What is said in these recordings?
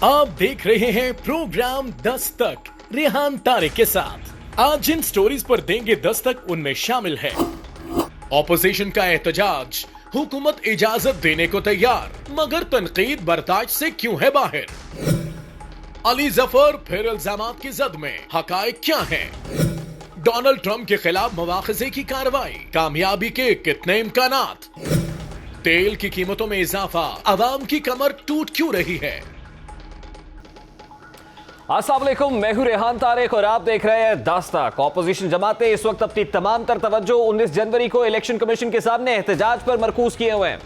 आप देख रहे हैं प्रोग्राम दस्तक रेहान तारिक के साथ। आज जिन स्टोरीज पर देंगे दस्तक उनमें शामिल है ऑपोजिशन का एहतजाज, हुकूमत इजाजत देने को तैयार मगर तनकीद बर्दाश्त से क्यों है बाहर, अली जफर फिर इल्जामात की जद में, हकायक क्या हैं, डोनाल्ड ट्रंप के खिलाफ मवाखिजे की कार्रवाई, कामयाबी के कितने इम्कानात, तेल की कीमतों में इजाफा, अवाम की कमर टूट क्यों रही है। अस्सलाम वालेकुम, मैं हूं रेहान तारिक और आप देख रहे हैं दस्तक। ऑपोजिशन जमातें इस वक्त अपनी तमाम तर तवज्जो 19 जनवरी को इलेक्शन कमीशन के सामने एहतजाज पर मरकूज किए हुए हैं।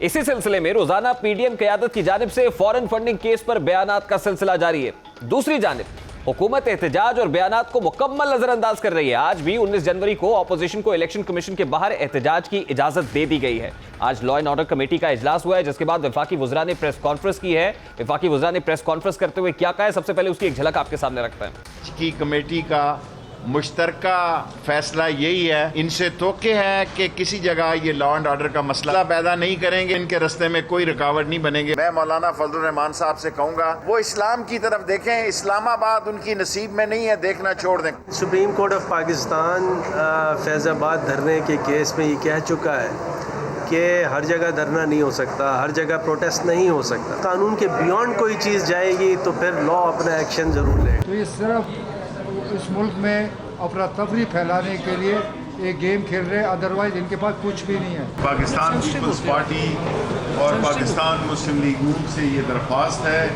इसी सिलसिले में रोजाना पीडीएम क़यादत की जानिब से फॉरेन फंडिंग केस पर बयानात का सिलसिला जारी है। दूसरी जानिब हुकूमत एहतजाज और बयानात को मुकम्मल नजरअंदाज कर रही है। आज भी 19 जनवरी को ऑपोजिशन को इलेक्शन कमीशन के बाहर एहतजाज की इजाजत दे दी गई है। आज लॉ एंड ऑर्डर कमेटी का इजलास हुआ है, जिसके बाद वफाकी वज़रा ने प्रेस कॉन्फ्रेंस की है। वफाकी वज़रा ने प्रेस कॉन्फ्रेंस करते हुए क्या कहा है, सबसे पहले उसकी एक झलक आपके सामने रखते हैं। की कमेटी का मुश्तरका फैसला यही है, इनसे तोके है कि किसी जगह ये लॉ एंड ऑर्डर का मसला पैदा नहीं करेंगे, इनके रास्ते में कोई रुकावट नहीं बनेंगे। मैं मौलाना फजलुर रहमान साहब से कहूँगा वो इस्लाम की तरफ देखें, इस्लामाबाद उनकी नसीब में नहीं है, देखना छोड़ दें। Supreme court of Pakistan Faizabad धरने के केस में ये कह चुका है कि हर जगह धरना नहीं हो सकता, हर जगह प्रोटेस्ट नहीं हो सकता। कानून के बियॉन्ड कोई चीज़ जाएगी तो फिर लॉ अपना एक्शन ज़रूर ले। तो ये सिर्फ इस मुल्क में अफरा तफरी फैलाने के लिए एक गेम खेल रहे हैं, अदरवाइज इनके पास कुछ भी नहीं है। पाकिस्तान पीपल्स पार्टी और पाकिस्तान मुस्लिम लीग नून से ये दरख्वास्त है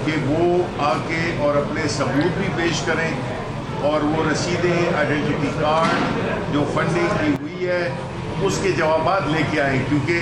कि वो आके और अपने सबूत भी पेश करें और वो रसीदें, आइडेंटिटी कार्ड जो फंडिंग की हुई है उसके जवाबात लेके आए, क्योंकि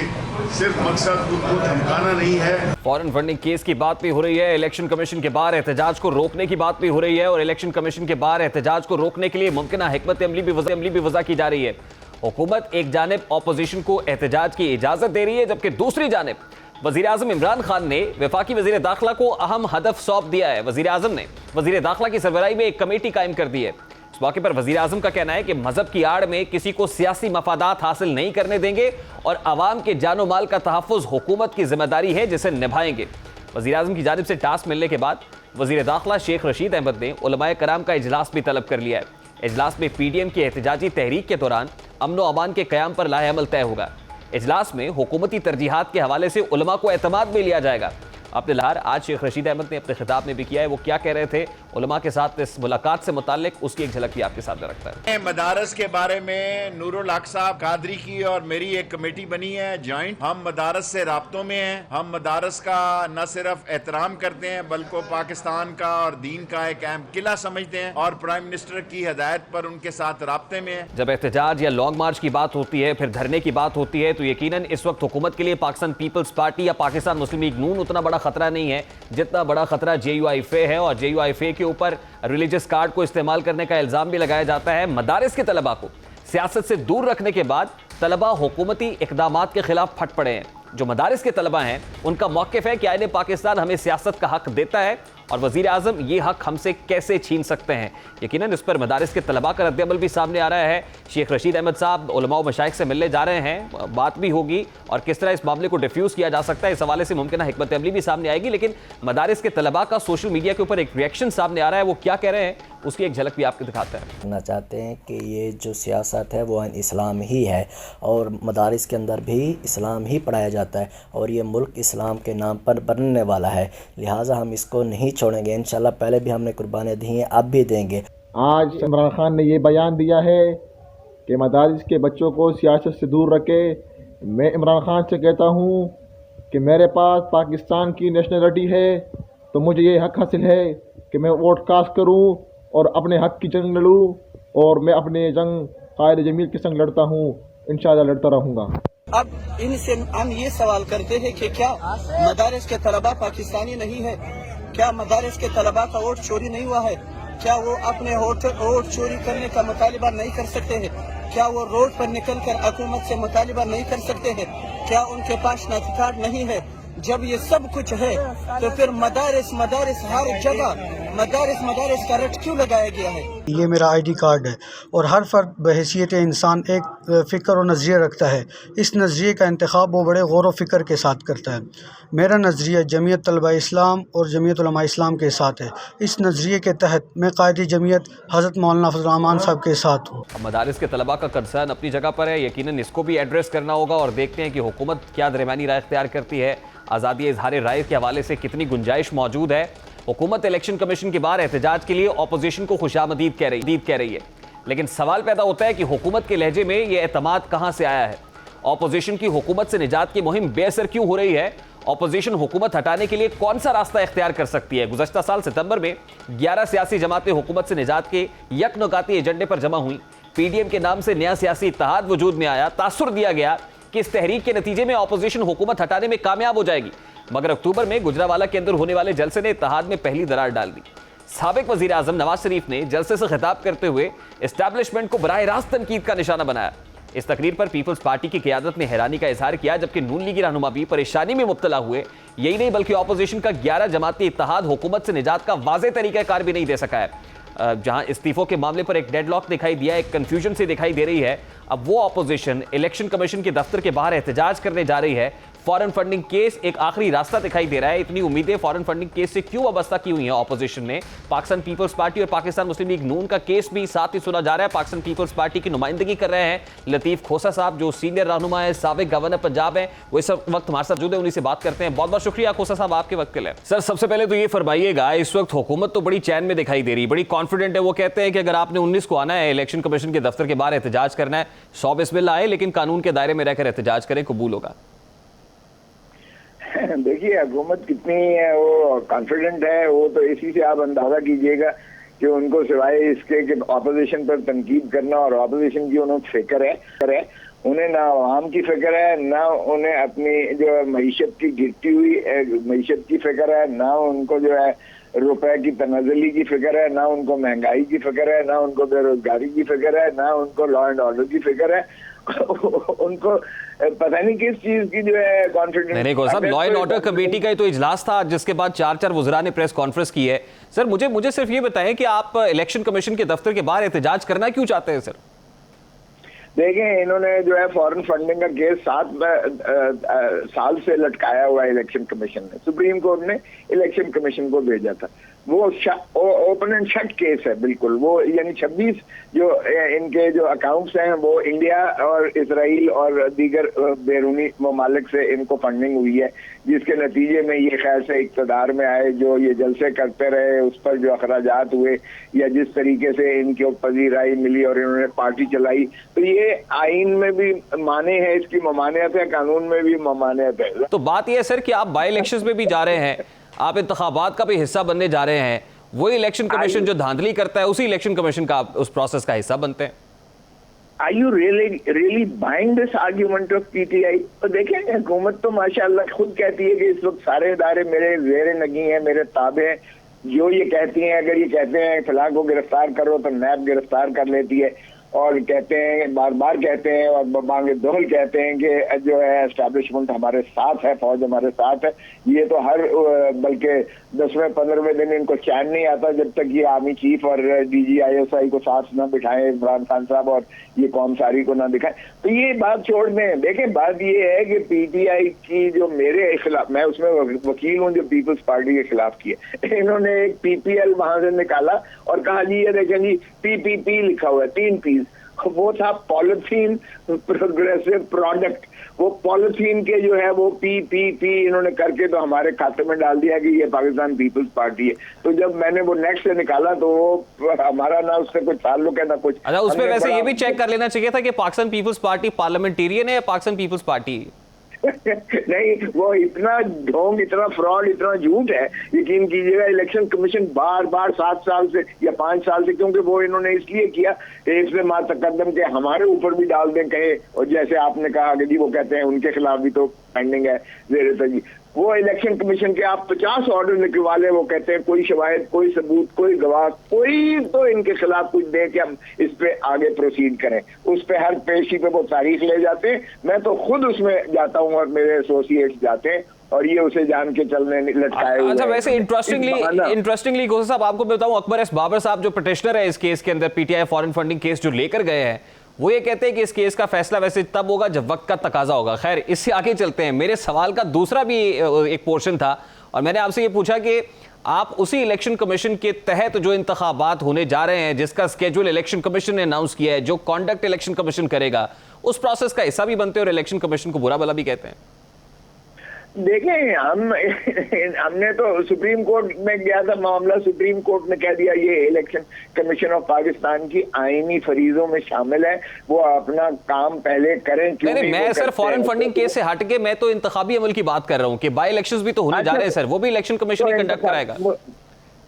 सिर्फ मकसद उनको धमकाना नहीं है। फॉरेन फंडिंग केस की बात भी हो रही है, इलेक्शन कमीशन के बाहर एहतजाज को रोकने की बात भी हो रही है और इलेक्शन कमीशन के बाहर एहतजाज को रोकने के लिए मुमकिन हिकमत अमली भी वज़ा की जा रही है। हुकूमत एक जानिब ऑपोजिशन को एहतजाज की इजाजत दे रही है, जबकि दूसरी जानिब वज़ीर आज़म इमरान खान ने वफाकी वज़ीर दाखिला को अहम हदफ सौंप दिया है। वज़ीर आज़म ने वज़ीर दाखिला की सरबराही में एक कमेटी कायम कर दी है। इस मौके पर वज़ीर आज़म का कहना है कि मजहब की आड़ में किसी को सियासी मफादात हासिल नहीं करने देंगे और अवाम के जानो माल का तहफ़्फ़ुज़ हुकूमत की जिम्मेदारी है, जिसे निभाएंगे। वज़ीर आज़म की जानिब से टास्क मिलने के बाद वज़ीर दाखिला शेख रशीद अहमद ने उलमाए कराम का इजलास भी तलब कर लिया है। इजलास में पीडीएम की एहतजाजी तहरीक के दौरान अमन व अमान के क़याम पर लाहेअमल तय होगा। इजलास में हुकूमती तरजीहात के हवाले से उलमा को एतमाद में लिया जाएगा। अपने लहार आज शेख रशीद अहमद ने अपने खिताब में भी किया है। वो क्या कह रहे थे उलमा के साथ इस मुलाकात से मुताल्लिक, उसकी एक झलक भी आपके सामने रखता है। मदारस के बारे में नूरुल हक साहब कादरी की और मेरी एक कमेटी बनी है जॉइंट। हम मदारस से राब्तों में हैं। हम मदारस का न सिर्फ एहतराम करते हैं बल्कि पाकिस्तान का और दीन का एक अहम किला समझते हैं और प्राइम मिनिस्टर की हिदायत पर उनके साथ राब्ते में हैं। जब एहतजाज या लॉन्ग मार्च की बात होती है, फिर धरने की बात होती है, तो यकीनन इस वक्त हुकूमत के लिए पाकिस्तान पीपल्स पार्टी या पाकिस्तान मुस्लिम लीग नून उतना बड़ा खतरा नहीं है जितना बड़ा खतरा JUIFA है। और JUIFA के ऊपर रिलीजियस कार्ड को इस्तेमाल करने का इल्जाम भी लगाया जाता है। मदारिस के तलबा को सियासत से दूर रखने के बाद तलबा हुकूमती इक़दामात के खिलाफ फट पड़े हैं। जो मदारिस के तलबा हैं उनका मौक़िफ़ है कि आईन पाकिस्तान हमें सियासत का हक देता है और वज़ीर आज़म ये हक हमसे कैसे छीन सकते हैं। यकीनन इस पर मदारिस के तलबा का रद्द-ए-अमल भी सामने आ रहा है। शेख रशीद अहमद साहब उलमा व मशाइख से मिलने जा रहे हैं, बात भी होगी और किस तरह इस मामले को डिफ्यूज़ किया जा सकता है, इस हवाले से मुमकिन हिकमत अमली भी सामने आएगी। लेकिन मदारिस के तलबा का सोशल मीडिया के ऊपर एक रिएक्शन सामने आ रहा है, वो क्या कह रहे हैं उसकी एक झलक भी आपको दिखाते हैं। कहना चाहते हैं कि ये जो सियासत है वो इस्लाम ही है और मदारिस के अंदर भी इस्लाम ही पढ़ाया जाता है और ये मुल्क इस्लाम के नाम पर बनने वाला है, लिहाजा हम इसको नहीं छोड़ेंगे। इंशाल्लाह पहले भी हमने कुर्बानियाँ दी हैं, अब भी देंगे। आज इमरान खान ने ये बयान दिया है कि मदारिस के बच्चों को सियासत से दूर रखे। मैं इमरान खान से कहता हूँ कि मेरे पास पाकिस्तान की नेशनलिटी है तो मुझे ये हक हासिल है कि मैं वोट कास्ट करूँ और अपने हक की जंग लड़ूँ और मैं अपने जंग कायद जमील के संग लड़ता हूँ, इंशाअल्लाह लड़ता रहूँगा। अब इनसे हम ये सवाल करते हैं कि क्या मदारिस के तलबा पाकिस्तानी नहीं है? क्या मदारिस के तलबा का वोट चोरी नहीं हुआ है? क्या वो अपने वोट चोरी करने का मुतालिबा नहीं कर सकते हैं? क्या वो रोड पर निकल कर हुकूमत से मुतालिबा नहीं कर सकते हैं? क्या उनके पास शनाख्ती कार्ड नहीं है? जब ये सब कुछ है तो फिर मदारिस हर जगह मदारिस का रट क्यों लगाया गया है? ये मेरा ID कार्ड है और हर फर्द बहैसियत इंसान एक फ़िक्र और नज़रिया रखता है, इस नज़रिए का इंतखाब वो बड़े गौर व फिक्र के साथ करता है। मेरा नज़रिया जमीयत तलबा इस्लाम और जमीयत उलमा इस्लाम के साथ है। इस नज़रिए के तहत मैं कायदी जमीयत हज़रत मौलाना फजल रहमान साहब के साथ हूँ। मदारिस के तलबा का कंसर्न अपनी जगह पर है, यकीनन इसको भी एड्रेस करना होगा और देखते हैं कि हुकूमत क्या दरमियानी राय इख्तियार करती है। आज़ादी इजहार राय के हवाले से कितनी गुंजाइश मौजूद है। हुकूमत इलेक्शन कमीशन के बाहर एहतजाज के लिए अपोजिशन को खुशामदीद कह रही है, लेकिन सवाल पैदा होता है कि हुकूमत के लहजे में यह एतमाद कहां से आया है। अपोजिशन की हुकूमत से निजात की मुहिम बेअसर क्यों हो रही है? अपोजिशन हुकूमत हटाने के लिए कौन सा रास्ता इख्तियार कर सकती है? गुज़श्ता साल सितंबर में 11 सियासी जमातें हुकूमत से निजात के यकनुकाती एजेंडे पर जमा हुई। पीडीएम के नाम से नया सियासी इत्तेहाद वजूद में आया। तासुर दिया गया कि इस तहरीक के नतीजे में अपोजिशन हुकूमत हटाने में कामयाब हो जाएगी, मगर अक्टूबर में गुजरावाला के अंदर होने वाले जलसे ने इत्तेहाद में पहली दरार डाल दी। साबिक वजीर आजम नवाज शरीफ ने जलसे से खिताब करते हुए एस्टैब्लिशमेंट को बराह रास्त तनकीद का निशाना बनाया। इस तकरीर पर पीपल्स पार्टी की क़यादत ने हैरानी का इजहार किया, जबकि नून लीगी रहनुमा भी परेशानी में मुब्तला हुए। यही नहीं बल्कि अपोजिशन का 11 जमाती इत्तेहाद हुकूमत से निजात का वाज़ेह तरीक़ाकार भी नहीं दे सका है। जहां इस्तीफों के मामले पर एक डेडलॉक दिखाई दिया, एक कंफ्यूजन से दिखाई दे रही है। अब वो अपोजिशन इलेक्शन कमीशन के दफ्तर के बाहर एहतजाज करने जा रही है। फॉरेन फंडिंग केस एक आखिरी रास्ता दिखाई दे रहा है। इतनी उम्मीदें फॉरेन फंडिंग केस से क्यों वाबस्ता की हुई है अपोजिशन ने? पाकिस्तान पीपल्स पार्टी और पाकिस्तान मुस्लिम लीग नून का केस भी साथ ही सुना जा रहा है। पाकिस्तान पीपल्स पार्टी की नुमाइंदगी कर रहे हैं लतीफ खोसा साहब, जो सीनियर रहनुमा है, साबिक गवर्नर पंजाब है। वो इस वक्त हमारे साथ जुड़े, उन्हीं से बात करते हैं। बहुत बहुत शुक्रिया खोसा साहब आपके वक्त के लिए। सर, सबसे पहले तो ये फरमाइएगा, इस वक्त हुकूमत तो बड़ी चैन में दिखाई दे रही, बड़ी कॉन्फिडेंट है। वो कहते हैं कि अगर आपने 19 को आना है, इलेक्शन कमीशन के दफ्तर के बाहर एहतजाज करना है, 100 बिस्मिल्लाह आए, लेकिन कानून के दायरे में रहकर एहतजाज करें, कबूल होगा। देखिए, हुकूमत कितनी है वो कॉन्फिडेंट है, वो तो इसी से आप अंदाजा कीजिएगा कि उनको सिवाय इसके कि अपोजिशन पर तनकीद करना और अपोजिशन की उन्हें फिक्र है। उन्हें ना आवाम की फिक्र है, ना उन्हें अपनी जो मईशत की गिरती हुई मईशत की फिक्र है, ना उनको जो है रुपए की तनाज़ुली की फिक्र है, ना उनको महंगाई की फिक्र है, ना उनको बेरोजगारी की फिक्र है, ना उनको लॉ एंड ऑर्डर की फिक्र है। उनको पता नहीं किस चीज की जो है कॉन्फिडेंस नहीं साहब, लॉ एंड ऑर्डर कमेटी का ही तो इजलास था, जिसके बाद 4 वज़रा ने प्रेस कॉन्फ्रेंस की है। सर, मुझे सिर्फ ये बताएं कि आप इलेक्शन कमीशन के दफ्तर के बाहर एहतजाज करना क्यों चाहते हैं? सर देखें, इन्होंने जो है फॉरेन फंडिंग का केस 7 साल से लटकाया हुआ है इलेक्शन कमीशन ने। सुप्रीम कोर्ट ने इलेक्शन कमीशन को भेजा था। वो ओपन एंड शट केस है बिल्कुल। वो यानी 26 जो इनके जो अकाउंट्स हैं वो इंडिया और इसराइल और दीगर बैरूनी ममालिक से इनको फंडिंग हुई है, जिसके नतीजे में ये खैर से इक़्तिदार में आए, जो ये जलसे करते रहे, उस पर जो अखराजात हुए या जिस तरीके से इनकी पजीराई मिली और इन्होंने पार्टी चलाई, तो ये आइन में भी माने है, इसकी ममानियत है, कानून में भी ममानियत है। तो बात यह है सर कि आप बाई इलेक्शंस में भी जा रहे हैं, आप इंतखाबात का भी हिस्सा बनने जा रहे हैं। वही इलेक्शन कमीशन जो धांधली करता है, उसी इलेक्शन कमीशन का आप उस प्रोसेस का हिस्सा बनते हैं। Are you really buying this argument of PTI? तो देखें, हुकूमत तो माशाअल्लाह खुद कहती है कि इस वक्त सारे इदारे मेरे ज़ेरे नगी हैं, मेरे ताबे हैं। जो ये कहती हैं, अगर ये कहते हैं फलां को गिरफ्तार करो तो नैब गिरफ्तार कर लेती है, और कहते हैं, बार बार कहते हैं और बांगे दोहल कहते हैं कि जो है एस्टैब्लिशमेंट हमारे साथ है, फौज हमारे साथ है। ये तो हर बल्कि 10वें 15वें दिन इनको चैन नहीं आता जब तक ये आर्मी चीफ और DGISI को साथ ना बिठाएं, इमरान खान साहब, और ये कौम सारी को ना दिखाएं। तो ये बात छोड़ दें। देखें, बात ये है कि PTI की जो मेरे खिलाफ, मैं उसमें वकील हूँ जो पीपल्स पार्टी के खिलाफ की है, इन्होंने एक PPL वहां से निकाला और कहा जी ये देखें जी PPP लिखा हुआ है, 3 पीस। वो था पॉलिथीन प्रोग्रेसिव प्रोडक्ट। वो पॉलिथीन के जो है वो PPP इन्होंने करके तो हमारे खाते में डाल दिया कि ये पाकिस्तान पीपल्स पार्टी है। तो जब मैंने वो नेट से निकाला तो वो हमारा ना उससे कुछ ताल्लुक है ना कुछ। अच्छा, उसमें वैसे ये भी चेक कर लेना चाहिए था कि पाकिस्तान पीपल्स पार्टी पार्लियामेंटेरियन है या पाकिस्तान पीपल्स पार्टी? नहीं, वो इतना ढोंग, इतना फ्रॉड, इतना झूठ है, यकीन कीजिएगा। इलेक्शन कमीशन बार बार 7 साल से या 5 साल से, क्योंकि वो इन्होंने इसलिए किया एक से मां तकद्दम के हमारे ऊपर भी डाल दें कहे, और जैसे आपने कहा कि जी वो कहते हैं उनके खिलाफ भी तो पेंडिंग है जेर तजी। वो इलेक्शन कमीशन के आप 50 ऑर्डर निकलवा ले, वो कहते हैं कोई शवाहिद, कोई सबूत, कोई गवाह, कोई तो इनके खिलाफ कुछ दे कि हम इस पे आगे प्रोसीड करें। उस पे हर पेशी पे वो तारीख ले जाते हैं। मैं तो खुद उसमें जाता हूँ और मेरे एसोसिएट्स जाते हैं और ये उसे जान के चलने लटकाए हुए। अच्छा, वैसे इंटरेस्टिंगली गोसा साहब, आपको बताऊं, अकबर एस बाबर साहब जो पिटिशनर है इस केस के अंदर, PTI फॉरेन फंडिंग केस जो लेकर गए हैं, वो ये कहते हैं कि इस केस का फैसला वैसे तब होगा जब वक्त का तकाजा होगा। खैर, इससे आगे चलते हैं। मेरे सवाल का दूसरा भी एक पोर्शन था और मैंने आपसे ये पूछा कि आप उसी इलेक्शन कमीशन के तहत जो इंतखाबात होने जा रहे हैं, जिसका स्केड्यूल इलेक्शन कमीशन ने अनाउंस किया है, जो कॉन्डक्ट इलेक्शन कमीशन करेगा, उस प्रोसेस का हिस्सा भी बनते हैं और इलेक्शन कमीशन को बुरा भला भी कहते हैं। देखें, हमने तो सुप्रीम कोर्ट में गया था मामला, सुप्रीम कोर्ट ने कह दिया ये इलेक्शन कमीशन ऑफ पाकिस्तान की आईनी फरीजों में शामिल है, वो अपना काम पहले करें। क्यों नहीं? मैं सर फॉरेन फंडिंग केस से हट के मैं तो इंतखाबी अमल की बात कर रहा हूँ कि बाई इलेक्शंस भी तो होने जा रहे हैं सर, वो भी इलेक्शन कमीशन ही कंडक्ट कराएगा।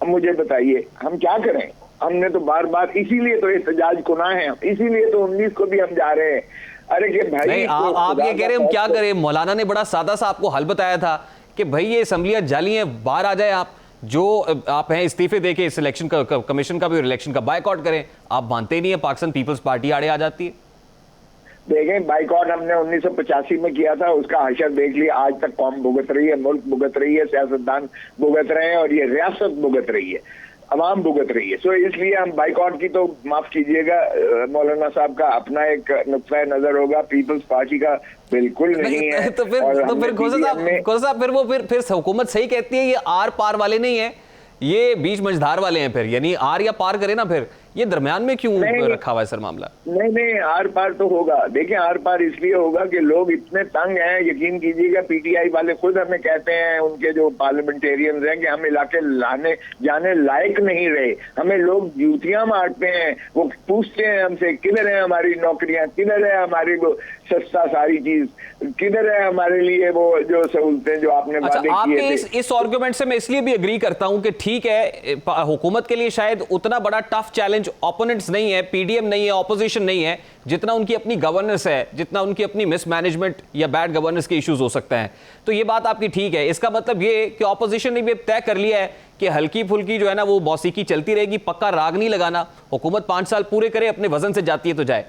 मुझे बताइए हम क्या करें? हमने तो बार बार, इसीलिए तो एहतजाज गुनाह है, इसीलिए तो 19 को भी हम जा रहे हैं। अरे कि भाई नहीं, आप ये कह रहे हैं हम क्या करें? मौलाना ने बड़ा सादा सा आपको हल बताया था कि भाई ये असम्बलियां जाली हैं, बाहर आ जाए, आप जो आप हैं इस्तीफे देके इस इलेक्शन कमीशन का भी और इलेक्शन का बायकॉट करें। आप मानते ही नहीं है, पाकिस्तान पीपल्स पार्टी आड़े आ जाती है। देखें, बाइकॉट हमने 1985 में किया था, उसका हशर देख लिया। आज तक कौम भुगत रही है, मुल्क भुगत रही है, सियासतदान भुगत रहे हैं और ये रियासत भुगत रही है, अवाम भुगत रही है। सो इसलिए हम बाइकॉट की तो माफ कीजिएगा, मौलाना साहब का अपना एक नुक्ता नजर होगा, पीपल्स पार्टी का बिल्कुल नहीं है। तो फिर खोसा साहब फिर हुकूमत सही कहती है ये आर पार वाले नहीं है, ये बीच मंझधार वाले हैं। फिर यानी आर या पार करे ना, फिर ये दरमियान में क्यों रखा हुआ है सर मामला? नहीं, आर पार तो होगा। देखिए, आर पार इसलिए होगा कि लोग इतने तंग हैं, यकीन कीजिएगा पीटीआई वाले खुद हमें कहते हैं, उनके जो पार्लियामेंटेरियंस हैं, कि हम इलाके लाने जाने लायक नहीं रहे, हमें लोग जूतियां मारते हैं। वो पूछते हैं हमसे किधर है हमारी नौकरियां, किधर है हमारी वो सस्ता सारी चीज, किधर है हमारे लिए वो जो सहूलतें जो आपने वादे किए थे। इस आर्गुमेंट से मैं इसलिए भी एग्री करता हूं कि ठीक है, हुकूमत के लिए शायद उतना बड़ा टफ चैलेंज ओपोनेंट्स नहीं है, पीडीएम नहीं है, ऑपोजिशन नहीं है, जितना उनकी अपनी गवर्नेंस है, जितना उनकी अपनी मिसमैनेजमेंट या बैड गवर्नेंस के इश्यूज हो सकते हैं। तो ये बात आपकी ठीक है। इसका मतलब ये कि ऑपोजिशन ने भी तय कर लिया है कि हल्की फुल्की जो है ना वो मौसीकी चलती रहेगी, पक्का राग नहीं लगाना। हुकूमत 5 साल पूरे करे, अपने वजन से जाती है तो जाए।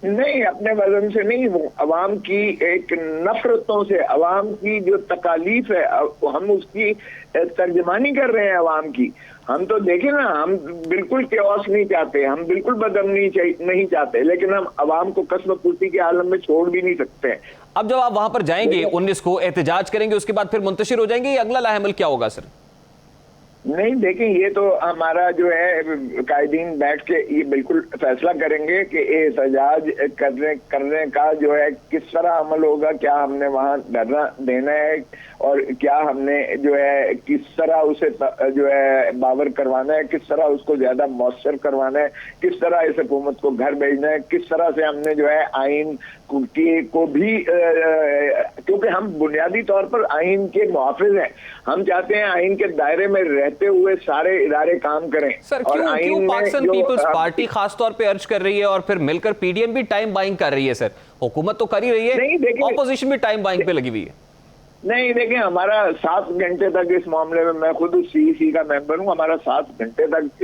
नहीं, अपने वजन से नहीं, वो अवाम की एक नफरतों से, अवाम की जो तकालीफ है हम उसकी तर्जमानी कर रहे हैं अवाम की। हम तो देखें ना, हम बिल्कुल केओस नहीं चाहते, हम बिल्कुल बदअमनी नहीं चाहते, लेकिन हम अवाम को कसम पूर्ति के आलम में छोड़ भी नहीं सकते। अब जब आप वहां पर जाएंगे 19 को एहतजाज करेंगे, उसके बाद फिर मुंतशिर हो जाएंगे, या अगला लाहेमल क्या होगा सर? नहीं, देखें, ये तो हमारा जो है कायदीन बैठ के ये बिल्कुल फैसला करेंगे कि एहतजाज करने का जो है किस तरह अमल होगा, क्या हमने वहाँ धरना देना है और क्या हमने जो है किस तरह उसे जो है बावर करवाना है, किस तरह उसको ज्यादा मौसर करवाना है, किस तरह इस हुकूमत को घर भेजना है, किस तरह से हमने जो है आइन को भी, क्योंकि हम बुनियादी तौर पर आइन के मुहाफिज हैं, हम चाहते हैं आइन के दायरे में रहते हुए सारे इदारे काम करें। सर क्यों पाकिस्तान पीपल्स पार्टी खास तौर पे अर्ज कर रही है और फिर मिलकर पीडीएम भी टाइम बाइंग कर रही है? सर हुकूमत तो कर ही रही है, ऑपोजिशन भी टाइम बाइंग पे लगी हुई है। नहीं, देखिए, हमारा 7 घंटे तक इस मामले में, मैं खुद सीईसी का मेंबर हूँ, हमारा 7 घंटे तक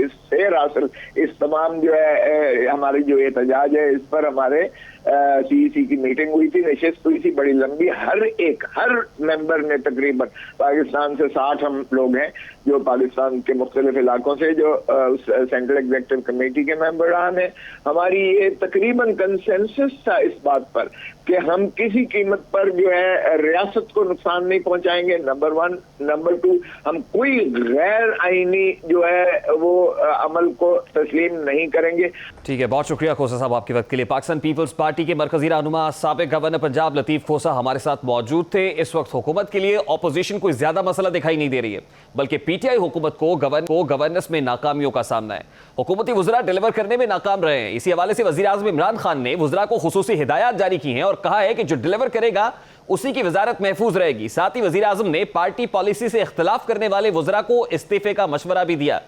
इस तमाम जो है हमारी जो एहतजाज है इस पर हमारे सीईसी की मीटिंग हुई थी, नशिस्त हुई थी बड़ी लंबी। हर मेंबर ने तकरीबन, पाकिस्तान से 60 हम लोग हैं जो पाकिस्तान के मुख्तलिफ इलाकों से जो सेंट्रल एग्जीक्यूटिव कमेटी के मेंबरान हैं, हमारी ये तकरीबन कंसेंसस था इस बात पर कि हम किसी कीमत पर जो है रियासत को नुकसान नहीं पहुंचाएंगे, नंबर 1। नंबर 2, हम कोई गैर आईनी जो है वो अमल को तस्लीम नहीं करेंगे। ठीक है, बहुत शुक्रिया खोसा साहब आपके वक्त के लिए। पाकिस्तान पीपल्स पार्टी के मरकजी रहनुमा साबिक गवर्नर पंजाब लतीफ खोसा हमारे साथ मौजूद थे। इस वक्त हुकूमत के लिए ऑपोजिशन कोई ज्यादा मसला दिखाई नहीं दे रही है, बल्कि पीटीआई हुकूमत को गवर्नेंस में नाकामियों का सामना है। हुकूमती वज़रा डिलीवर करने में नाकाम रहे हैं। इसी हवाले से वज़ीर आज़म इमरान खान ने वज़रा को खुसूसी हिदायत जारी की हैं और कहा है कि जो डिलीवर करेगा उसी की वजारत महफूज रहेगी। साथ ही वज़ीर आज़म ने पार्टी पॉलिसी से इख्तलाफ करने वाले वज़रा को इस्तीफे का मशवरा भी दिया।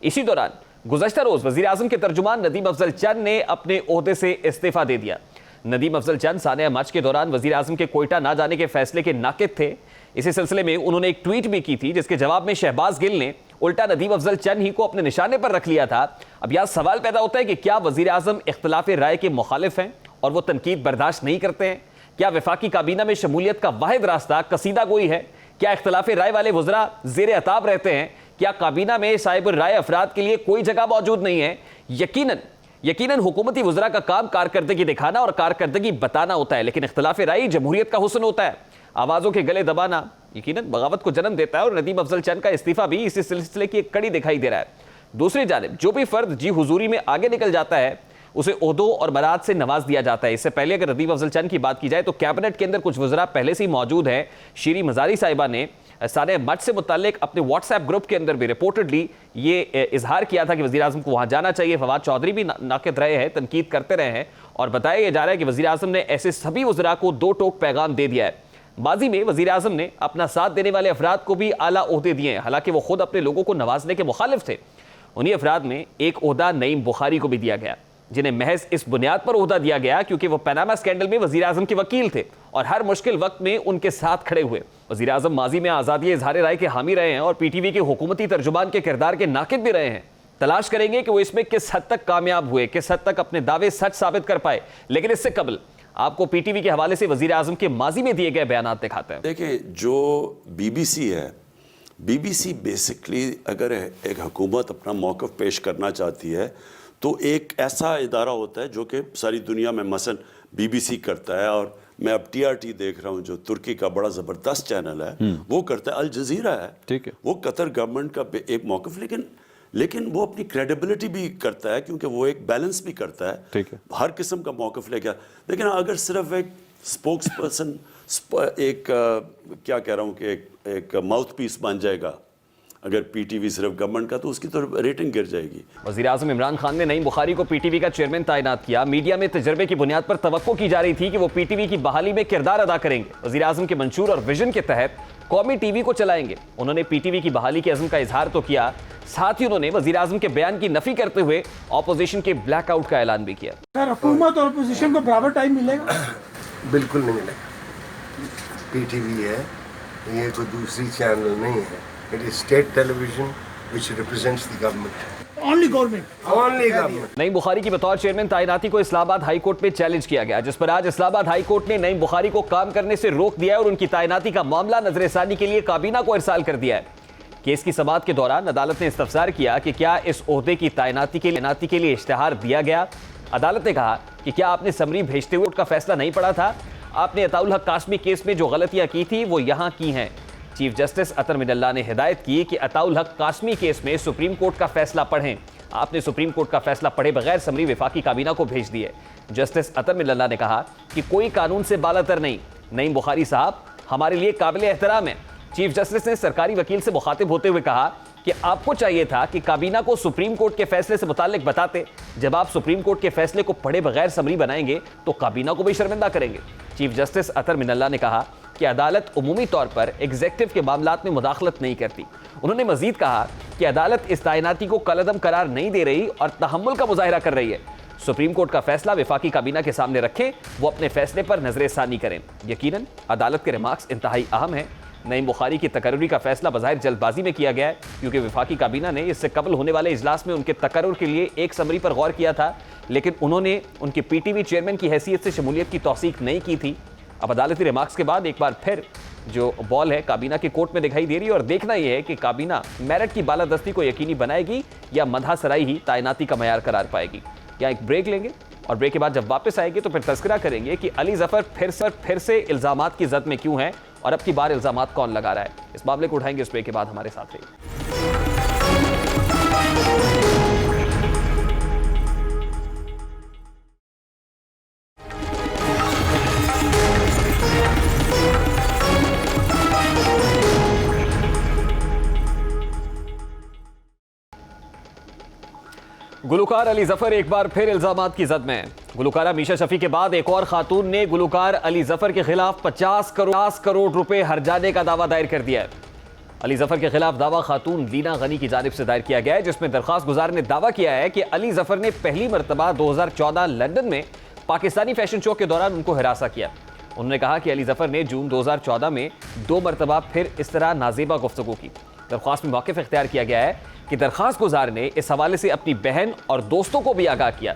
इसी दौरान गुज़श्ता रोज वज़ीर आज़म के तर्जुमान नदीम अफजल चंद ने अपने ओहदे से इस्तीफा दे दिया। नदीम अफजल चंद सानिया मार्च के दौरान वज़ीर आज़म के कोयटा ना जाने के फैसले के नाकिद थे। इसी सिलसिले में उन्होंने एक ट्वीट भी की थी, जिसके जवाब में शहबाज गिल ने उल्टा नदीम अफजल चंद ही को अपने निशाने पर रख लिया था। अब यह सवाल पैदा होता है कि क्या वज़ीर आज़म इख्तिलाफ राय के मुखालिफ हैं और वो तनकीद बर्दाश्त नहीं करते हैं? क्या वफाकी काबीना में शमूलियत का वाहिद रास्ता कसीदा गोई है? क्या इख्तिलाफ राय वाले वज़रा ज़ेर अताब रहते हैं? क्या काबीना में साहिब राय अफराद के लिए कोई जगह मौजूद नहीं है? यकीनन यकीनन हुकूमती वज़रा का काम कारकर्दगी दिखाना और कारकर्दगी बताना होता है, लेकिन इख्तिलाफ राय जमहूरियत का हुस्न होता है। आवाज़ों के गले दबाना यकीनन बगावत को जन्म देता है और नदीम अफजल चंद का इस्तीफा भी इसी सिलसिले की एक कड़ी दिखाई दे रहा है। दूसरी जानिब जो भी फर्द जी हुजूरी में आगे निकल जाता है उसे ओहदों और मराद से नवाज दिया जाता है। इससे पहले अगर नदीम अफजल चंद की बात की जाए तो कैबिनेट के अंदर कुछ वज़रा पहले से ही मौजूद हैं। शीरी मज़ारी साहिबा ने सानिया मठ से मुताल्लिक अपने व्हाट्सएप ग्रुप के अंदर भी रिपोर्टेडली ये इजहार किया था कि वज़ीर आज़म को वहाँ जाना चाहिए। फवाद चौधरी भी नाक़िद रहे हैं, तनकीद करते रहे हैं और बताया जा रहा है कि वज़ीर आज़म ने ऐसे सभी वज़रा को दो टोक पैगाम दे दिया है। माजी में वज़ीर आज़म ने अपना साथ देने वाले अफराद को भी आला ओहदे दिए हैं, हालांकि वो खुद अपने लोगों को नवाजने के मुखालिफ थे। उन्हीं अफराद में एक ओहदा नईम बुखारी को भी दिया गया, जिन्हें महज इस बुनियाद पर ओहदा दिया गया क्योंकि वो पनामा स्कैंडल में वज़ीर आज़म के वकील थे और हर मुश्किल वक्त में उनके साथ खड़े हुए। वज़ीर आज़म माजी में आज़ादी इज़हार राय के हामी रहे हैं और पीटीवी के हुकूमती तर्जुमान के किरदार के नाकिद भी रहे हैं। तलाश करेंगे कि वो इसमें किस हद तक कामयाब हुए, किस हद तक अपने दावे सच साबित कर पाए। लेकिन इससे कबल आपको पीटीवी के हवाले से वज़ीर आज़म के माजी में दिए गए बयानात दिखाते हैं। देखिए, जो बीबीसी है, बीबीसी बेसिकली अगर एक हुकूमत अपना मौक़िफ़ पेश करना चाहती है तो एक ऐसा इदारा होता है जो कि सारी दुनिया में मसलन बीबीसी करता है, और मैं अब टीआरटी देख रहा हूँ जो तुर्की का बड़ा ज़बरदस्त चैनल है वो करता है, अल जज़ीरा है, ठीक है, वो कतर गवर्नमेंट का एक मौक़िफ़, लेकिन वो अपनी क्रेडिबिलिटी भी करता है क्योंकि वो एक बैलेंस भी करता है, ठीक है, हर किस्म का मौक़िफ़ लेकर। लेकिन अगर सिर्फ एक स्पोक्स पर्सन एक क्या कह रहा हूँ कि एक माउथ पीस बन जाएगा अगर पीटीवी सिर्फ गवर्नमेंट का, तो उसकी तो रेटिंग गिर जाएगी। वज़ीर आज़म इमरान खान ने नईम बुखारी को पीटीवी का चेयरमैन तैनात किया। मीडिया में तजर्बे की बुनियाद पर तवक्को की जा रही थी कि वो पीटीवी की बहाली में किरदार अदा करेंगे, वज़ीर आज़म के मंशूर और विजन के तहत कौमी टीवी को चलाएंगे। उन्होंने पीटीवी की बहाली के अज़्म का इजहार तो किया, साथ ही उन्होंने वज़ीर आज़म के बयान की नफी करते हुए ऑपोजिशन के ब्लैकआउट का ऐलान भी किया। सर, हुकूमत और अपोजिशन को बराबर टाइम मिलेगा? बिल्कुल नहीं मिलेगा। पीटीवी है, ये कोई दूसरी चैनल नहीं है। It is state television which represents the government. Only government. Only government. Naeem Bukhari की बतौर चेयरमैन तैनाती को इस्लामाबाद हाई कोर्ट में चैलेंज किया गया, जिस पर आज इस्लामाबाद हाई कोर्ट ने नईम बुखारी को काम करने से रोक दिया और उनकी तैनाती का मामला नजरसानी के लिए काबीना को इरसाल कर दिया है। केस की समाअत के दौरान अदालत ने इस्तफसार किया कि क्या इस ओहदे की तैनाती के लिए इश्तिहार दिया गया। अदालत ने कहा कि क्या आपने समरी भेजते हुए उसका फैसला नहीं पढ़ा था? आपने अताउल हक कासमी केस में जो गलतियां की थी वो यहाँ की हैं। चीफ जस्टिस अतर मिनल्ला ने हिदायत की कि अताउल हक कासमी केस में सुप्रीम कोर्ट का फैसला पढ़ें। आपने सुप्रीम कोर्ट का फैसला पढ़े बगैर समरी वफाकी काबीना को भेज दिए। जस्टिस अतर मिनल्ला ने कहा कि कोई कानून से बालातर नहीं, नईम बुखारी साहब हमारे लिए काबिल एहतराम है। चीफ जस्टिस ने सरकारी वकील से मुखातिब होते हुए कहा कि आपको चाहिए था कि काबीना को सुप्रीम कोर्ट के फैसले से मुताल्लिक बताते। जब आप सुप्रीम कोर्ट के फैसले को पढ़े बगैर समरी बनाएंगे तो काबीना को भी शर्मिंदा करेंगे। चीफ जस्टिस अतर मिनल्ला ने कहा कि अदालत उमूमी तौर पर एग्जेक्टिव के मामलात में मुदाखलत नहीं करती। उन्होंने मजीद कहा कि अदालत इस तैनाती को कलअदम करार नहीं दे रही और तहम्मुल का मुजाहिरा कर रही है। सुप्रीम कोर्ट का फैसला वफाकी काबीना के सामने रखें, वो अपने फैसले पर नजरसानी करें। यकीनन अदालत के रिमार्क्स इंतहाई अहम हैं। नईम बुखारी की तकर्रुरी का फैसला बज़ाहिर जल्दबाजी में किया गया है क्योंकि वफाकी काबीना ने इससे कबल होने वाले इजलास में उनके तकर्रुर के लिए एक समरी पर गौर किया था, लेकिन उन्होंने उनके पीटीवी चेयरमैन की हैसियत से शमूलियत की तौसीक नहीं की थी। अब अदालती रिमार्क्स के बाद एक बार फिर जो बॉल है काबीना के कोर्ट में दिखाई दे रही है और देखना यह है कि काबीना मेरिट की बालादस्ती को यकीनी बनाएगी या मधासराई ही तैनाती का मयार करार पाएगी। या एक ब्रेक लेंगे और ब्रेक के बाद जब वापस आएंगे तो फिर तस्करा करेंगे कि अली जफर फिर से इल्जामात की जद में क्यों है और अब की बार इल्जामात कौन लगा रहा है। इस मामले को उठाएंगे इस ब्रेक के बाद। हमारे साथ रहिए। गुलकार अली जफर एक बार फिर इल्जामात की जद में। गुलकारा मीशा शफी के बाद एक और खातून ने गुलकार अली जफर के खिलाफ 50 करोड़ रुपए हर्जाने का दावा दायर कर दिया है। अली जफर के खिलाफ दावा खातून लीना गनी की जानिब से दायर किया गया है, जिसमें दरख्वास्त गुजार ने दावा किया है कि अली जफर ने पहली मरतबा 2014 लंदन में पाकिस्तानी फैशन शो के दौरान उनको हिरासा किया। उन्होंने कहा कि अली जफर ने जून 2014 में 2 मरतबा फिर इस तरह नाजेबा गुफ्तगू की। दरख्वास्त में मौक़िफ़ इख्तियार किया गया है कि दरख्वास्त गुजार ने इस हवाले से अपनी बहन और दोस्तों को भी आगाह किया।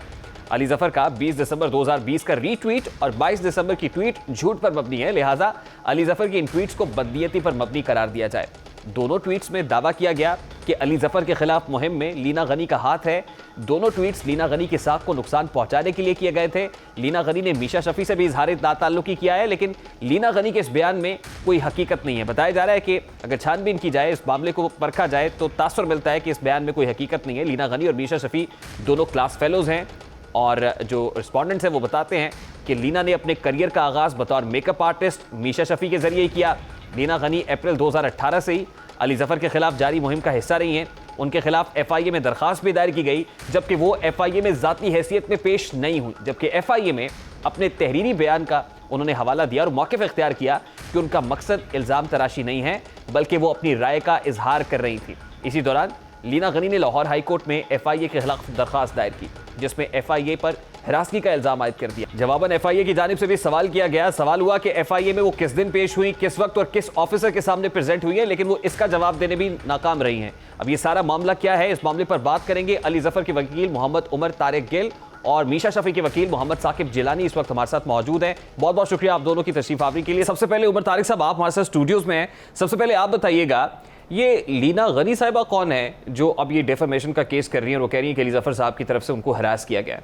अली जफर का 20 दिसंबर 2020 का रीट्वीट और 22 दिसंबर की ट्वीट झूठ पर मबनी है, लिहाजा अली जफर की इन ट्वीट्स को बदनीयती पर मबनी करार दिया जाए। दोनों ट्वीट्स में दावा किया गया कि अली जफर के खिलाफ मुहिम में लीना गनी का हाथ है। दोनों ट्वीट्स लीना गनी की साख को नुकसान पहुंचाने के लिए किए गए थे। लीना गनी ने मीशा शफी से भी इजहार ताल्लुकी किया है, लेकिन लीना गनी के इस बयान में कोई हकीकत नहीं है। बताया जा रहा है कि अगर छानबीन की जाए, इस मामले को परखा जाए, तो तासुर मिलता है कि इस बयान में कोई हकीकत नहीं है। लीना गनी और मीशा शफी दोनों क्लास फेलोज हैं और जो रिस्पॉन्डेंट्स हैं वो बताते हैं कि लीना ने अपने करियर का आगाज़ बतौर मेकअप आर्टिस्ट मीशा शफी के जरिए किया। लीना गनी अप्रैल 2018 से ही अली जफर के खिलाफ जारी मुहिम का हिस्सा रही हैं। उनके खिलाफ FIA में दरखास्त भी दायर की गई, जबकि वो FIA में ज़ाती हैसियत में पेश नहीं हुई, जबकि FIA में अपने तहरीरी बयान का उन्होंने हवाला दिया और मौक़िफ़ इख्तियार किया कि उनका मकसद इल्ज़ाम तराशी नहीं है, बल्कि वो अपनी राय का इजहार कर रही थी। इसी दौरान लीना गनी ने लाहौर हाई कोर्ट में FIA के खिलाफ दरखास्त दायर की, जिसमें FIA पर हिरासगी का इल्ज़ाम आयद कर दिया। जवाबन FIA की जानिब से भी सवाल किया गया। सवाल हुआ कि FIA में वो किस दिन पेश हुई, किस वक्त और किस ऑफिसर के सामने प्रेजेंट हुई है, लेकिन वो इसका जवाब देने भी नाकाम रही हैं। अब ये सारा मामला क्या है, इस मामले पर बात करेंगे। अली जफर के वकील मोहम्मद उमर तारिक गिल और मीशा शफी के वकील मोहम्मद साकिब जिलानी इस वक्त हमारे साथ मौजूद हैं। बहुत बहुत शुक्रिया आप दोनों की तशरीफ आवरी के लिए। सबसे पहले उमर तारिक साहब, आप हमारे साथ स्टूडियोज में हैं। सबसे पहले आप बताइएगा, ये लीना गनी साहिबा कौन है जो अब ये डेफेमेशन का केस कर रही हैं और वो कह रही हैं कि अली जफर साहब की तरफ से उनको हरास किया गया है?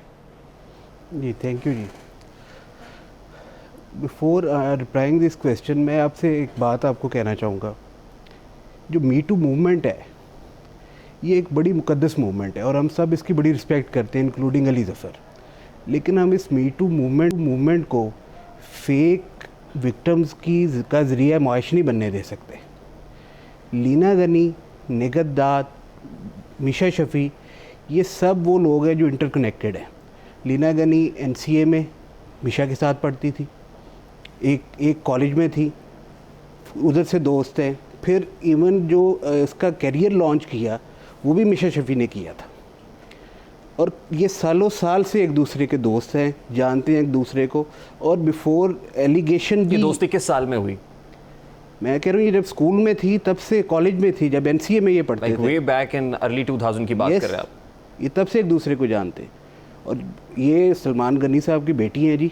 जी थैंक यू जी। बिफोर रिप्लाइंग दिस क्वेश्चन, मैं आपसे एक बात आपको कहना चाहूँगा। जो मी टू मूवमेंट है, ये एक बड़ी मुकद्दस मूवमेंट है और हम सब इसकी बड़ी रिस्पेक्ट करते हैं, इंक्लूडिंग अली जफ़र। लेकिन हम इस मी टू मूवमेंट को फेक विक्टिम्स का ज़रिया मुआश नहीं बनने दे सकते। लीना गनी, निगत दात, मीशा शफ़ी, ये सब वो लोग हैं जो इंटरकनेक्टेड हैं। लीना गनी NCA में मीशा के साथ पढ़ती थी, एक कॉलेज में थी, उधर से दोस्त हैं। फिर इवन जो इसका करियर लॉन्च किया वो भी मीशा शफी ने किया था, और ये सालों साल से एक दूसरे के दोस्त हैं, जानते हैं एक दूसरे को। और बिफोर एलिगेशन भी दोस्ती किस साल में हुई? मैं कह रहा हूँ ये जब स्कूल में थी तब से, कॉलेज में थी जब NCA में ये पढ़ते थे, वे बैक इन अर्ली 2000 की बात कर रहे हैं आप। ये तब से एक दूसरे को जानते। और ये सलमान गनी साहब की बेटी हैं जी,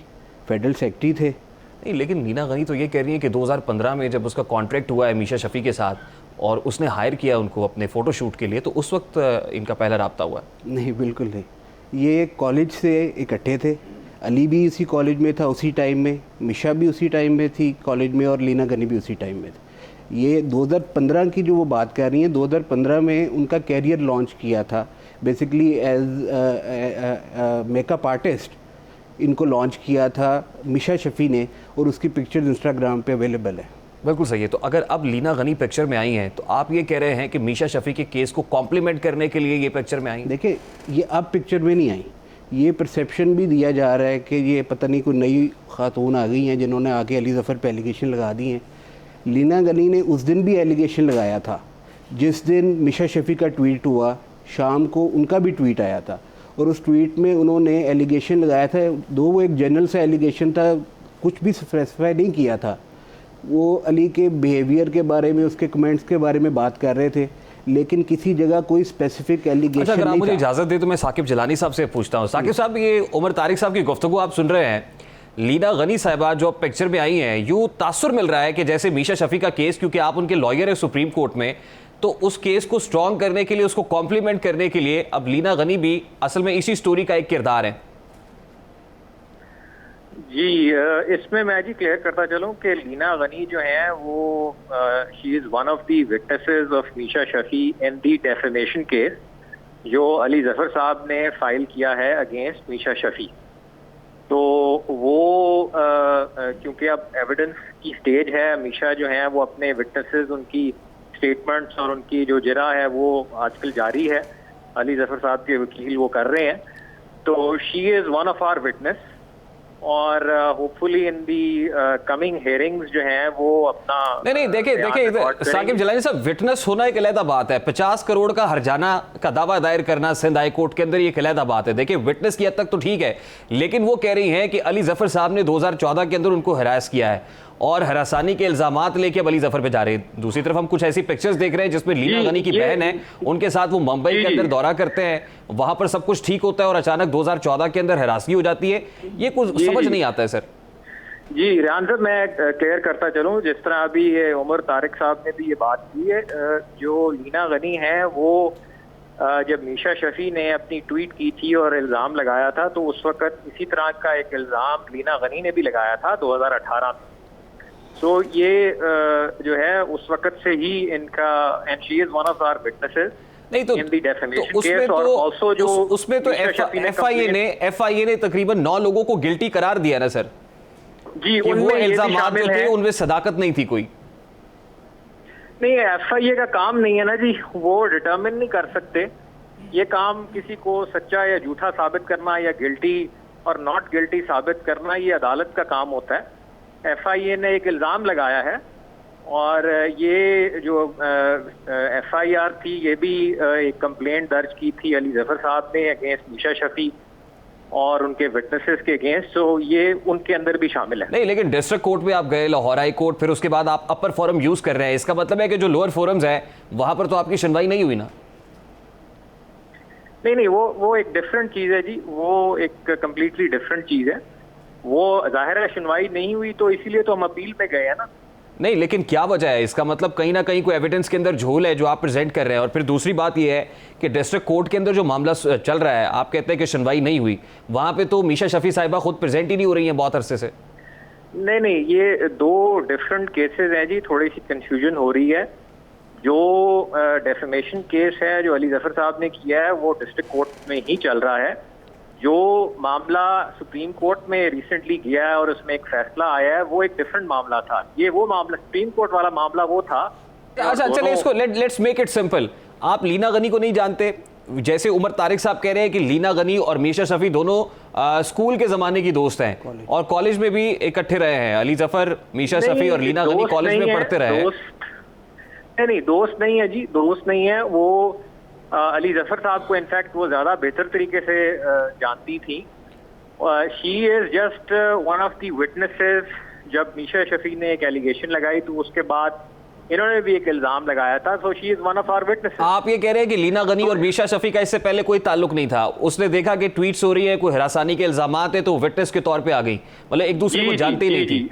फेडरल सेक्रेटरी थे। नहीं, लेकिन लीना गनी तो ये कह रही है कि 2015 में जब उसका कॉन्ट्रैक्ट हुआ है मीशा शफी के साथ और उसने हायर किया उनको अपने फ़ोटोशूट के लिए, तो उस वक्त इनका पहला रब्ता हुआ है। नहीं, बिल्कुल नहीं। ये कॉलेज से इकट्ठे थे, अली भी इसी कॉलेज में था उसी टाइम में, मीशा भी उसी टाइम में थी कॉलेज में, और लीना गनी भी उसी टाइम में थी। ये 2015 की जो वो बात कर रही हैं, 2015 में उनका कैरियर लॉन्च किया था, बेसिकली एज मेकअप आर्टिस्ट इनको लॉन्च किया था मीशा शफी ने, और उसकी पिक्चर्स इंस्टाग्राम पे अवेलेबल है। बिल्कुल सही है। तो अगर अब लीना गनी पिक्चर में आई हैं, तो आप ये कह रहे हैं कि मीशा शफी के केस को कॉम्प्लीमेंट करने के लिए ये पिक्चर में आई? देखिए, ये अब पिक्चर में नहीं आई, ये परसेप्शन भी दिया जा रहा है कि ये पता नहीं कोई नई खातून आ गई हैं जिन्होंने आके अली जफ़र पे एलिगेशन लगा दी हैं। लीना गनी ने उस दिन भी एलिगेशन लगाया था जिस दिन मीशा शफी का ट्वीट हुआ, शाम को उनका भी ट्वीट आया था, और उस ट्वीट में उन्होंने एलिगेशन लगाया था। दो वो एक जनरल सा एलिगेशन था, कुछ भी स्पेसिफाई नहीं किया था। वो अली के बिहेवियर के बारे में, उसके कमेंट्स के बारे में बात कर रहे थे, लेकिन किसी जगह कोई स्पेसिफिक एलिगेशन नहीं था। अगर आप मुझे इजाज़त दे तो मैं साकिब जिलानी साहब से पूछता हूँ। साकिब साहब, ये उमर तारिक साहब की गुफ्तगू आप सुन रहे हैं, लीना गनी साहिबा जो पिक्चर में आई हैं, यूँ तासुर मिल रहा है कि जैसे मीशा शफी का केस, क्योंकि आप उनके लॉयर हैं सुप्रीम कोर्ट में, तो उस केस को स्ट्रॉन्ग करने के लिए, उसको कॉम्प्लीमेंट करने के लिए अब लीना गनी भी असल में इसी स्टोरी का एक किरदार है। जी, इसमें मैं जी क्लियर करता चलूं कि लीना गनी जो है वो she is one of the witnesses of Meesha Shafi in the defamation case जो अली जफर साहब ने फाइल किया है अगेंस्ट मीशा शफी। तो वो क्योंकि अब एविडेंस की स्टेज है, मीशा जो है वो अपने विटनेसेस, उनकी स्टेटमेंट्स और उनकी जो जिरा है वो आजकल जारी है, अली जफर साहब के वकील वो कर रहे हैं। तो she is one of our witness, और hopefully in the coming hearings जो हैं वो अपना नहीं देखिए साकिब जिलानी साहब, विटनेस होना एक अलग बात है, 50 करोड़ का हर्जाना का दावा दायर करना सिंध हाई कोर्ट के अंदर ये एक अलग बात है। देखिए, विटनेस की हद तक तो ठीक है, लेकिन वो कह रही हैं कि अली जफर साहब ने 2014 के अंदर उनको हरास किया है और हरासानी के इल्जामात लेके अब अली जफर पे जा रहे हैं। दूसरी तरफ हम कुछ ऐसी पिक्चर्स देख रहे हैं जिसमें लीना गनी की बहन है, उनके साथ वो मुंबई के अंदर दौरा करते हैं, वहां पर सब कुछ ठीक होता है और अचानक 2014 के अंदर हरासगी हो जाती है। ये कुछ समझ नहीं आता है सर। जी रेहान साहब, मैं क्लियर करता चलूं, जिस तरह अभी ये उमर तारिक साहब ने भी ये बात की है, जो लीना गनी है वो जब मीशा शफी ने अपनी ट्वीट की थी और इल्ज़ाम लगाया था, तो उस वक्त इसी तरह का एक इल्ज़ाम लीना गनी ने भी लगाया था 2018 में। सो ये जो है उस वक्त से ही इनका, and she is one of our witnesses नहीं तो इन द डेफेमेशन तो उसमें केस, और तो आल्सो जो उसमें तो एफआईए ने तकरीबन 9 लोगों को गिल्टी करार दिया ना सर जी, कि वो इल्जामात जो थे उनमें सदाकत नहीं थी कोई। नहीं, एफआईए का काम नहीं है ना जी, वो डिटरमिन नहीं कर सकते। ये काम किसी को सच्चा या झूठा साबित करना या गिल्टी और नॉट गिल्टी साबित करना, ये अदालत का काम होता है। एफआईए ने एक इल्ज़ाम लगाया है और ये जो एफआईआर थी ये भी एक कंप्लेंट दर्ज की थी अली जफर साहब ने अगेंस्ट मीशा शफी और उनके विटनेसेस के अगेंस्ट, तो ये उनके अंदर भी शामिल है। नहीं, लेकिन डिस्ट्रिक्ट कोर्ट में आप गए, लाहौर हाई कोर्ट, फिर उसके बाद आप अपर फोरम यूज कर रहे हैं, इसका मतलब है कि जो लोअर फोरम्स है वहां पर तो आपकी सुनवाई नहीं हुई ना? नहीं, वो एक डिफरेंट चीज है जी, वो एक कंप्लीटली डिफरेंट चीज है। वो जाहिर है सुनवाई नहीं हुई, तो इसीलिए तो हम अपील पे गए हैं ना। नहीं, लेकिन क्या वजह है? इसका मतलब कहीं ना कहीं कोई एविडेंस के अंदर झोल है जो आप प्रेजेंट कर रहे हैं। और फिर दूसरी बात यह है कि डिस्ट्रिक्ट कोर्ट के अंदर जो मामला चल रहा है, आप कहते हैं कि सुनवाई नहीं हुई, वहां पे तो मीशा शफी साहिबा खुद प्रेजेंट ही नहीं हो रही हैं बहुत अरसे से। नहीं, ये दो डिफरेंट केसेस हैं जी, थोड़ी सी कंफ्यूजन हो रही है। जो डेफेमेशन केस है जो अली जफर साहब ने किया है वो डिस्ट्रिक्ट कोर्ट में ही चल रहा है। जो मामला सुप्रीम कोर्ट में रिसेंटली गया है और उसमें एक फैसला आया है, वो एक डिफरेंट मामला था। ये वो मामला, सुप्रीम कोर्ट वाला मामला वो था। अच्छा, चलिए इसको लेट्स मेक इट सिंपल। आप लीना गनी को नहीं जानते, जैसे उमर तारिक साहब कह रहे हैं कि लीना गनी और मीशा शफी दोनों स्कूल के जमाने की दोस्त हैं और कॉलेज में भी इकट्ठे रहे हैं। अली जफर, मीशा शफी और लीना गनी कॉलेज में पढ़ते रहे। नहीं, दोस्त नहीं है जी, दोस्त नहीं है। वो अली जफर साहब को इनफैक्ट वो ज्यादा बेहतर तरीके से जानती थी। She is just one of the witnesses. जब मीशा शफी ने एक एलिगेशन लगाई तो उसके बाद इन्होंने भी एक इल्जाम लगाया था। So she is one of our witnesses. आप ये कह रहे हैं कि लीना गनी और मीशा शफी का इससे पहले कोई ताल्लुक नहीं था, उसने देखा कि ट्वीट्स हो रही है, कोई हरासानी के इल्जामात है, तो विटनेस के तौर पे आ गई, मतलब एक दूसरे को जानती नहीं थी?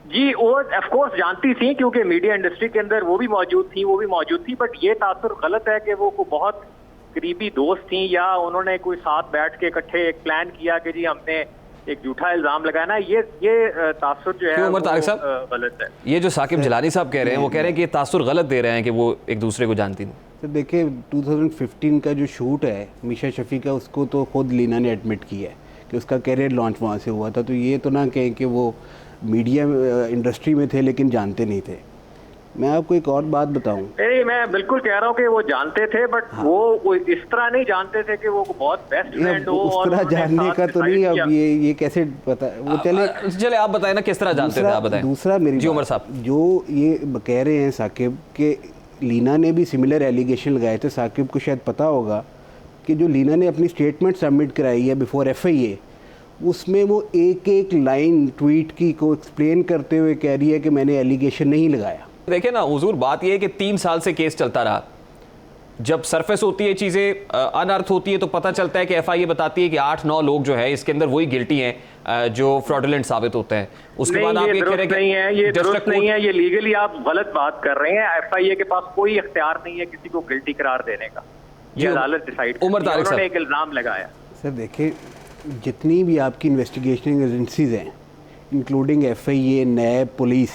जी, वो ऑफ कोर्स जानती थी क्योंकि मीडिया इंडस्ट्री के अंदर वो भी मौजूद थी, बट ये तासुर गलत है कि वो बहुत करीबी दोस्त थी या उन्होंने कोई साथ बैठ के इकट्ठे एक प्लान किया कि जी हमने एक झूठा इल्जाम लगाना। ये तासुर जो है उमर तारिक साहब गलत है। ये जो साकिब जिलानी साहब कह रहे हैं, वो कह रहे हैं कि ये तासुर गलत दे रहे हैं कि वो एक दूसरे को जानती नहीं। तो देखिए 2015 का जो शूट है मीशा शफी का, उसको तो खुद लीना ने एडमिट किया है कि उसका कैरियर लॉन्च वहाँ से हुआ था। तो ये तो ना कहें कि वो मीडिया इंडस्ट्री में थे लेकिन जानते नहीं थे। मैं आपको एक और बात बताऊं। नहीं, मैं बिल्कुल कह रहा हूं कि वो जानते थे, बट हाँ। वो इस तरह नहीं जानते थे कि वो बहुत बेस्ट फ्रेंड हो। उस तरह जानने का तो नहीं। अब ये कैसे पता, वो चले आप बताएं ना किस तरह जानते थे, आप बताएं। दूसरा मेरी जी उमर साहब, जो ये कह रहे हैं साकिब के लीना ने भी सिमिलर एलिगेशन लगाए थे, साकिब को शायद पता होगा कि जो लीना ने अपनी स्टेटमेंट सबमिट कराई है बिफोर एफआईए, उसमें वो एक एक लाइन ट्वीट की को एक्सप्लेन करते हुए कह रही है कि मैंने एलिगेशन नहीं लगाया। देखिए ना हुजूर, बात यह है कि 3 साल से केस चलता रहा। जब सरफेस होती है चीज़ें, अनर्थ होती है, तो पता चलता है कि एफआईए बताती है कि 8-9 लोग जो है इसके अंदर वही गिल्टी हैं जो फ्रॉडुलेंट साबित होते हैं। उसके बाद आप ये कह रहे हैं ये दुरुस्त नहीं है, ये लीगली आप गलत बात कर रहे हैं। एफआईए के पास कोई इख्तियार नहीं है किसी को गिल्टी करार देने का, ये अदालत डिसाइड करती है। उमर तारिक साहब, एक इल्जाम लगाया। सर देखिए, जितनी भी आपकी इन्वेस्टिगेशनिंग एजेंसीज हैं, इंक्लूडिंग एफआईए, नैब, पुलिस,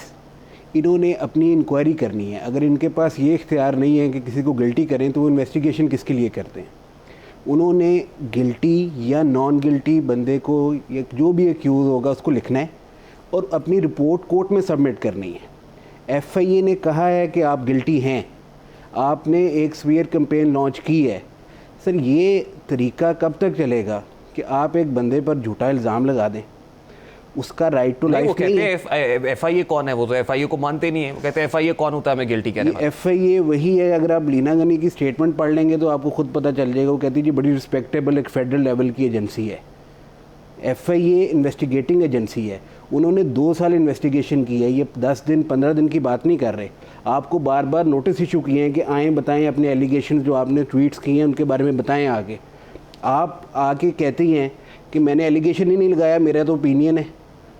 इन्होंने अपनी इंक्वायरी करनी है। अगर इनके पास ये इख्तियार नहीं है कि किसी को गिल्टी करें, तो वो इन्वेस्टिगेशन किसके लिए करते हैं? उन्होंने गिल्टी या नॉन गिल्टी बंदे को, या जो भी एक्यूज़ होगा उसको लिखना है और अपनी रिपोर्ट कोर्ट में सबमिट करनी है। एफआईए ने कहा है कि आप गिल्टी हैं, आपने एक स्वीयर कैंपेन लॉन्च की है। सर ये तरीका कब तक चलेगा कि आप एक बंदे पर झूठा इल्ज़ाम लगा दें? उसका राइट टू लाइफ नहीं। वो कहते हैं एफआईए कौन है, वो तो एफआईए को मानते नहीं है। वो कहते हैं एफआईए कौन होता है मैं गिल्टी कहने वाला। एफआईए वही है, अगर आप लीना गनी की स्टेटमेंट पढ़ लेंगे तो आपको खुद पता चल जाएगा। वो कहती है जी बड़ी रिस्पेक्टेबल एक फेडरल लेवल की एजेंसी है। एफआईए इन्वेस्टिगेटिंग एजेंसी है, उन्होंने 2 साल इन्वेस्टिगेशन की है। ये 10 दिन 15 दिन की बात नहीं कर रहे। आपको बार बार नोटिस इशू किए हैं कि आएँ बताएं अपने एलिगेशन जो आपने ट्वीट्स किए हैं उनके बारे में बताएं आगे। आप आके कहती हैं कि मैंने एलिगेशन ही नहीं लगाया, मेरा तो ओपिनियन है।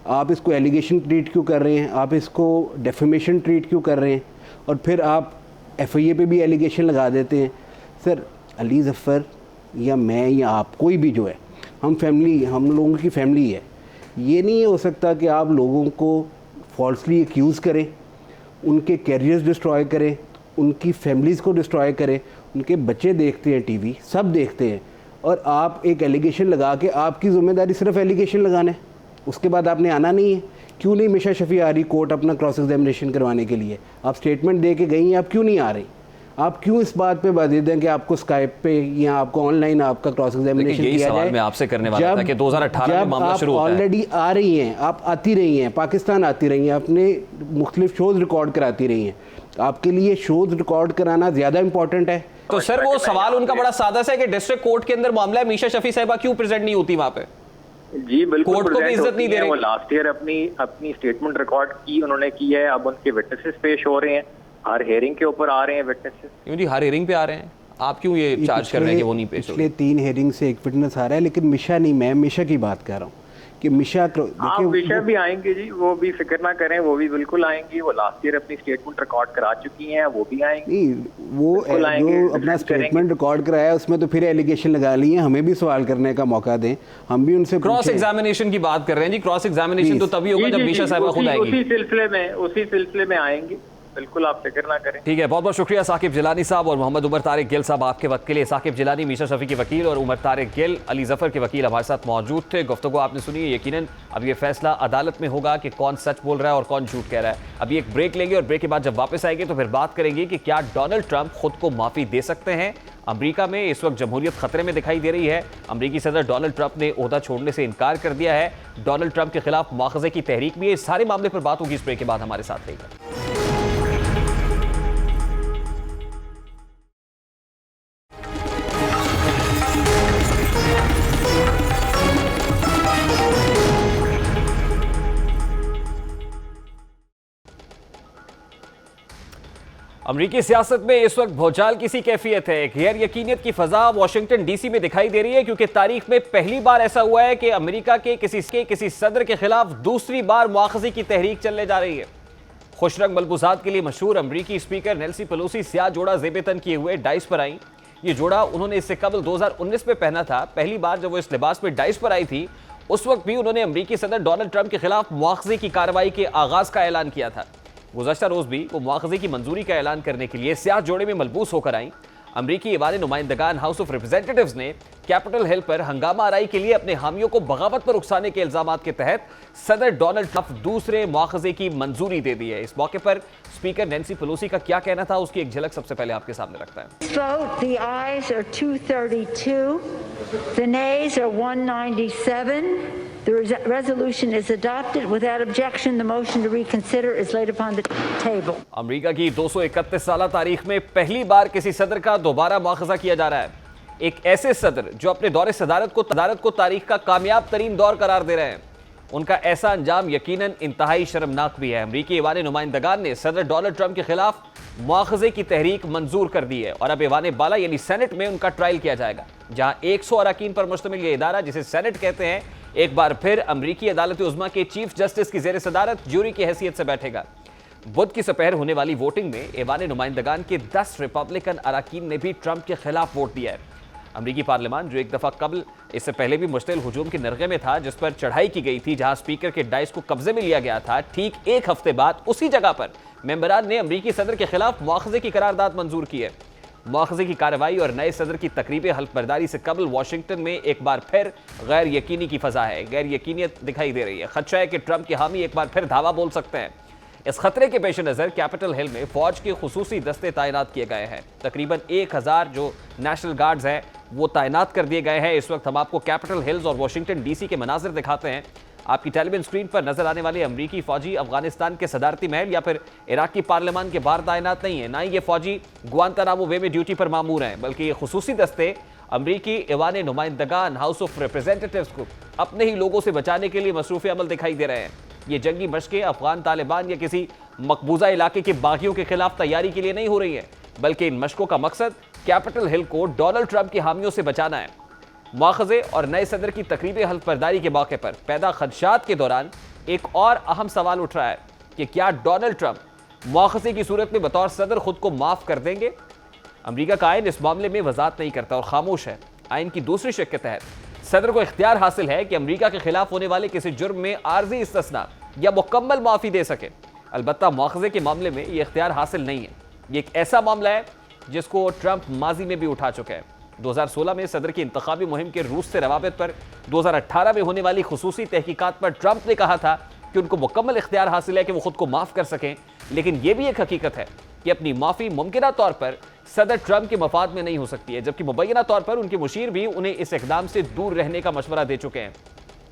आप इसको एलिगेशन ट्रीट क्यों कर रहे हैं, आप इसको डेफेमेशन ट्रीट क्यों कर रहे हैं, और फिर आप FIA पे भी एलिगेशन लगा देते हैं। सर अली ज़फ़र या मैं या आप कोई भी जो है, हम लोगों की फैमिली है। ये नहीं हो सकता कि आप लोगों को फॉल्सली एक्यूज़ करें, उनके कैरियर्स डिस्ट्रॉय करें, उनकी फैमिलीज़ को डिस्ट्रॉय करें। उनके बच्चे देखते हैं TV, सब देखते हैं, और आप एक एलिगेशन लगा के, आपकी ज़िम्मेदारी सिर्फ एलिगेशन लगाना है, उसके बाद आपने आना नहीं है। क्यों नहीं मीशा शफ़ी आ रही कोर्ट अपना क्रॉस एग्जामिनेशन करवाने के लिए? आप स्टेटमेंट दे के गई हैं, आप क्यों नहीं आ रही? आप क्यों इस बात पे बाधित हैं कि आपको स्काइप पे या आपको ऑनलाइन आपका क्रॉस एग्जामिनेशन किया जाए? मैं आपसे करने वाला था कि 2018 में मामला शुरू होता है। ऑलरेडी आ रही हैं, आप आती रही हैं, पाकिस्तान आती रही हैं, अपने मुख्तलिफ शोज़ रिकॉर्ड कराती रही हैं। आपके लिए शोज़ रिकॉर्ड कराना ज़्यादा इंपॉर्टेंट है। तो सर वो सवाल उनका बड़ा सादा सा है कि डिस्ट्रिक्ट कोर्ट के अंदर मामला है, मीशा शफी साहिबा क्यों प्रेजेंट नहीं होती वहाँ पे? जी बिल्कुल, कोर्ट को भी इज्जत नहीं दे रहे। वो लास्ट ईयर अपनी स्टेटमेंट रिकॉर्ड की उन्होंने की है, अब उनके विटनेसेस पेश हो रहे हैं, हर हेयरिंग के ऊपर आ रहे हैं विटनेसेस। क्यों जी हर हेयरिंग पे आ रहे हैं? आप क्यों ये चार्ज कर रहे हैं कि वो नहीं पेश हो रहे? पिछले 3 हेयरिंग से एक विटनेस आ रहा है, लेकिन मिशा नहीं, मैं मिशा की बात कर रहा हूँ कि मिशा मिशा भी आएंगे जी, वो भी फिक्र ना करें, वो भी बिल्कुल आएंगी। वो लास्ट ईयर अपनी स्टेटमेंट रिकॉर्ड करा चुकी हैं, वो भी आएंगी। वो जो अपना स्टेटमेंट रिकॉर्ड कराया उसमें तो फिर एलिगेशन लगा लिए हैं, हमें भी सवाल करने का मौका दें, हम भी उनसे क्रॉस एग्जामिनेशन की बात कर रहे हैं जी। क्रॉस एग्जामिनेशन तो तभी होगा जब मिशा साहिबा खुद आएंगी। उसी सिलसिले में आएंगी, बिल्कुल आप फिक्र ना करें। ठीक है, बहुत बहुत शुक्रिया साकिब जिलानी साहब और मोहम्मद उमर तारिक गिल साहब आपके वक्त के लिए। साकिब जिलानी मीशा शफी के वकील और उमर तारिक गिल अली ज़फ़र के वकील हमारे साथ मौजूद थे। गुफ्तगू आपने सुनी है। यकीनन अब ये फैसला अदालत में होगा कि कौन सच बोल रहा है और कौन झूठ कह रहा है। अभी एक ब्रेक लेंगे और ब्रेक के बाद जब वापस आएंगे तो फिर बात करेंगे कि क्या डोनाल्ड ट्रंप खुद को माफ़ी दे सकते हैं। अमेरिका में इस वक्त जमहूरियत खतरे में दिखाई दे रही है। अमेरिकी सदर डोनाल्ड ट्रंप ने ओहदा छोड़ने से इनकार कर दिया है। डोनाल्ड ट्रंप के खिलाफ मुआखज़े की तहरीक भी है। इस सारे मामले पर बात होगी इस ब्रेक के बाद। हमारे साथ रहेगा। अमरीकी सियासत में इस वक्त भूचाल की सी कैफियत है। गैर यकीनियत की फजा वाशिंगटन DC में दिखाई दे रही है, क्योंकि तारीख में पहली बार ऐसा हुआ है कि अमेरिका के किसी सदर के खिलाफ दूसरी बार मुआखज़े की तहरीक चलने जा रही है। खुशरंग मलबूसात के लिए मशहूर अमरीकी स्पीकर नेल्सी पेलोसी स्याह जोड़ा ज़ेब-ए-तन किए हुए डाइस पर आई। ये जोड़ा उन्होंने इससे कबल 2019 में पहना था। पहली बार जब वो इस लिबास में डाइस पर आई थी, उस वक्त भी उन्होंने अमरीकी सदर डोनाल्ड ट्रंप के खिलाफ मुआखज़े की कार्रवाई के आगाज का ऐलान किया था। गुज़श्ता रोज भी वो मुआखज़े की मंजूरी का ऐलान करने के लिए स्याह जोड़े में मलबूस होकर आई। अमरीकी ईवान नुमाइंदगान हाउस ऑफ रिप्रेजेंटेटिव्स ने कैपिटल हिल पर हंगामा आराई के लिए अपने हामियों को बगावत पर उकसाने के इल्जामात के तहत सदर डोनाल्ड ट्रंप दूसरे मुआखज़े की मंजूरी दे दी है। इस मौके पर स्पीकर नेंसी पेलोसी का क्या कहना था, उसकी एक झलक सबसे पहले आपके सामने रखता है। The ayes are 232, the nays are 197. The resolution is adopted. Without objection, the motion to reconsider is laid upon the table. America की 231 साल तारीख में पहली बार किसी सदर का दोबारा मुआखज़ा किया जा रहा है। एक ऐसे सदर जो अपने दौरे सदारत को तारीख का कामयाब तरीन दौर करार दे रहे हैं। उनका ऐसा अंजाम यकीनन इंतहाई शर्मनाक भी है। अमरीकी ईवान नुमाइंदगान ने सदर डोनाल्ड ट्रंप के खिलाफ मुआखज़े की तहरीक मंजूर कर दी है और अब ईवान बाला यानी सेनेट में उनका ट्रायल किया जाएगा, जहां 100 अरकान पर मुश्तमिल यह इदारा, जिसे सेनेट कहते हैं, एक बार फिर अमरीकी अदालत उज़्मा के चीफ जस्टिस की ज़ेर सदारत ज्यूरी की हैसियत से बैठेगा। बुध की दोपहर होने वाली वोटिंग में ईवान नुमाइंदगान के 10 रिपब्लिकन अरकान ने भी ट्रंप के खिलाफ वोट दिया है। अमरीकी पार्लियामान, जो एक दफ़ा कबल इससे पहले भी मुश्तिल हुजूम के नरगे में था, जिस पर चढ़ाई की गई थी, जहां स्पीकर के डाइस को कब्जे में लिया गया था, ठीक एक हफ्ते बाद उसी जगह पर मेंबरान ने अमरीकी सदर के खिलाफ मुआखज़े की करारदाद मंजूर की है। मुआखज़े की कार्रवाई और नए सदर की तकरीबी हल्फबर्दारी से कबल वाशिंगटन में एक बार फिर गैर यकीनी की फजा है। गैर यकीनियत दिखाई दे रही है। खदशा है कि ट्रंप के हामी एक बार फिर धावा बोल सकते हैं। इस खतरे के पेश नज़र कैपिटल हिल में फौज के खुसूसी दस्ते तैनात किए गए हैं। तकरीबन 1000 जो नेशनल गार्ड्स हैं वो तैनात कर दिए गए हैं। इस वक्त हम आपको कैपिटल हिल्स और वाशिंगटन DC के मनाजिर दिखाते हैं। आपकी टेलीविजन स्क्रीन पर नजर आने वाले अमरीकी फौजी अफगानिस्तान के सदारती महल या फिर इराकी पार्लियामान के बाहर तैनात नहीं है, ना ही ये फौजी गुआंतानामो वे में ड्यूटी पर मामूर हैं, बल्कि ये खुसूसी दस्ते अमरीकी ईवान नुमाइंदगान हाउस ऑफ रिप्रेजेंटेटिव्स को अपने ही लोगों से बचाने के लिए मसरूफ़ अमल दिखाई दे रहे हैं। ये जंगी मशक़ें अफगान तालिबान या किसी मकबूजा इलाके के बागियों के खिलाफ तैयारी के लिए नहीं हो रही हैं, बल्कि इन मशक़ों का मकसद कैपिटल हिल को डोनाल्ड ट्रंप की हामियों से बचाना है। मुआखज़े और नए सदर की तकरीबी हल्फबर्दारी के मौके पर पैदा खदशात के दौरान एक और अहम सवाल उठ रहा है कि क्या डोनाल्ड ट्रंप मुआखजे की सूरत में बतौर सदर खुद को माफ कर देंगे? अमेरिका का आइन इस मामले में वजाहत नहीं करता और खामोश है। आइन की दूसरी शिक के तहत सदर को इख्तियार हासिल है कि अमेरिका के खिलाफ होने वाले किसी जुर्म में आर्जी इस्तिस्ना या मुकम्मल माफी दे सके। अलबत्ता मुआखजे के मामले में यह इख्तियार हासिल नहीं है। ये एक ऐसा मामला है जिसको ट्रंप माजी में भी उठा चुके हैं। 2016 में सदर की इंतखाबी मुहिम के रूस से रवाबित पर 2018 में होने वाली खुसूसी तहकीकात पर ट्रंप ने कहा था कि उनको मुकम्मल इख्तियार हासिल है कि वो खुद को माफ कर सकें, लेकिन यह भी एक हकीकत है कि अपनी माफी मुमकिना तौर पर सदर ट्रंप के मफाद में नहीं हो सकती है, जबकि मुबैना तौर पर उनके मुशीर भी उन्हें इस इकदाम से दूर रहने का मशवरा दे चुके हैं।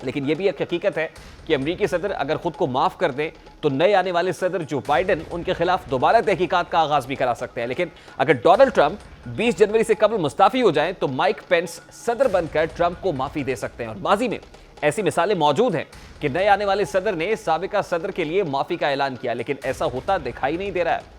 लेकिन यह भी एक हकीकत है कि अमरीकी सदर अगर खुद को माफ कर दें तो नए आने वाले सदर जो बाइडन उनके खिलाफ दोबारा तहकीकात का आगाज भी करा सकते हैं। लेकिन अगर डोनाल्ड ट्रंप 20 जनवरी से कबल मुस्ताफी हो जाएं तो माइक पेंस सदर बनकर ट्रंप को माफी दे सकते हैं। और माजी में ऐसी मिसालें मौजूद हैं कि नए आने वाले सदर ने साबिका सदर के लिए माफी का ऐलान किया, लेकिन ऐसा होता दिखाई नहीं दे रहा है।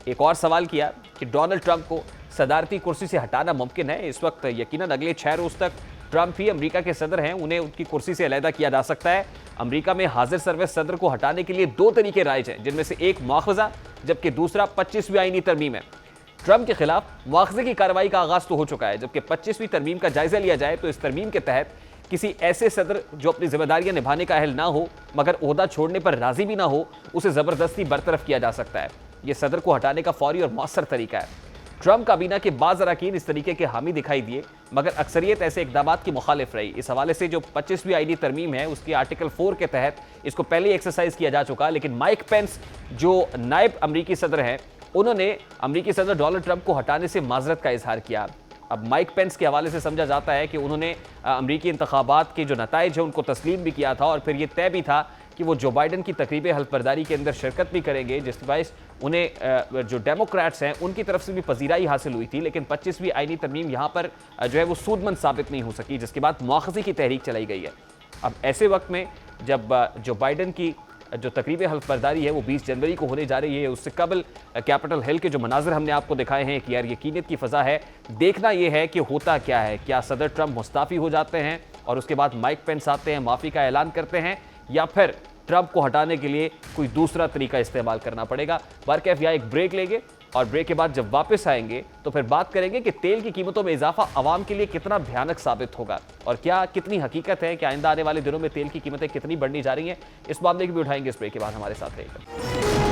एक और सवाल किया कि डोनाल्ड ट्रंप को सदारती कुर्सी से हटाना मुमकिन है? इस वक्त यकीनन अगले 6 रोज तक ट्रंप ही अमेरिका के सदर हैं, उन्हें उनकी कुर्सी से अलहदा किया जा सकता है। अमेरिका में हाजिर सर्विस सदर को हटाने के लिए 2 तरीके राइज हैं, जिनमें से एक मुआखजा जबकि दूसरा 25वीं आईनी तरमीम है। ट्रंप के खिलाफ मुआखजे की कार्रवाई का आगाज तो हो चुका है, जबकि 25वीं तरमीम का जायजा लिया जाए तो इस तरमीम के तहत किसी ऐसे सदर जो अपनी जिम्मेदारियां निभाने का अहल ना हो मगर ओहदा छोड़ने पर राजी भी ना हो, उसे जबरदस्ती बरतरफ किया जा सकता है। यह सदर को हटाने का फौरी और मौसर तरीका है। ट्रंप काबीना के बाज़ अरकान इस तरीके के हामी दिखाई दिए, मगर अक्सरियत ऐसे इकदाम की मुखालिफ रही। इस हवाले से जो 25वीं आईनी तरमीम है उसके आर्टिकल 4 के तहत इसको पहले एक्सरसाइज किया जा चुका, लेकिन माइक पेंस जो नायब अमरीकी सदर हैं उन्होंने अमरीकी सदर डोनाल्ड ट्रंप को हटाने से माजरत का इजहार किया। अब माइक पेंस के हवाले से समझा जाता है कि उन्होंने अमरीकी इंतखाबात के जो नताइज है उनको तस्लीम भी किया था और फिर यह तय भी था कि वो जो बाइडन की तकरीब हल्फबरदारी के अंदर शिरकत भी करेंगे, जिसके बायस उन्हें जो डेमोक्रेट्स हैं उनकी तरफ से भी पजीराई हासिल हुई थी। लेकिन 25वीं आईनी तरमीम यहाँ पर जो है वो सूदमंद साबित नहीं हो सकी, जिसके बाद मुआखज़े की तहरीक चलाई गई है। अब ऐसे वक्त में जब जो बाइडन की जो तकरीब हल्फबरदारी है वो 20 जनवरी को होने जा रही है, उससे कबल कैपिटल हिल के जो मनाजिर हमने आपको दिखाए हैं कि यार यकीनियत की फ़ज़ा है। देखना यह है कि होता क्या है, क्या सदर ट्रंप मुस्ताफ़ी हो जाते हैं और उसके बाद माइक पेंस आते हैं, माफ़ी का ऐलान करते हैं, या फिर ट्रंप को हटाने के लिए कोई दूसरा तरीका इस्तेमाल करना पड़ेगा। बारकैफ यहाँ एक ब्रेक लेंगे और ब्रेक के बाद जब वापस आएंगे तो फिर बात करेंगे कि तेल की कीमतों में इजाफा आवाम के लिए कितना भयानक साबित होगा और क्या कितनी हकीकत है कि आइंदा आने वाले दिनों में तेल की कीमतें कितनी बढ़नी जा रही हैं। इस मामले की भी उठाएंगे इस ब्रेक के बाद। हमारे साथ रहेगा।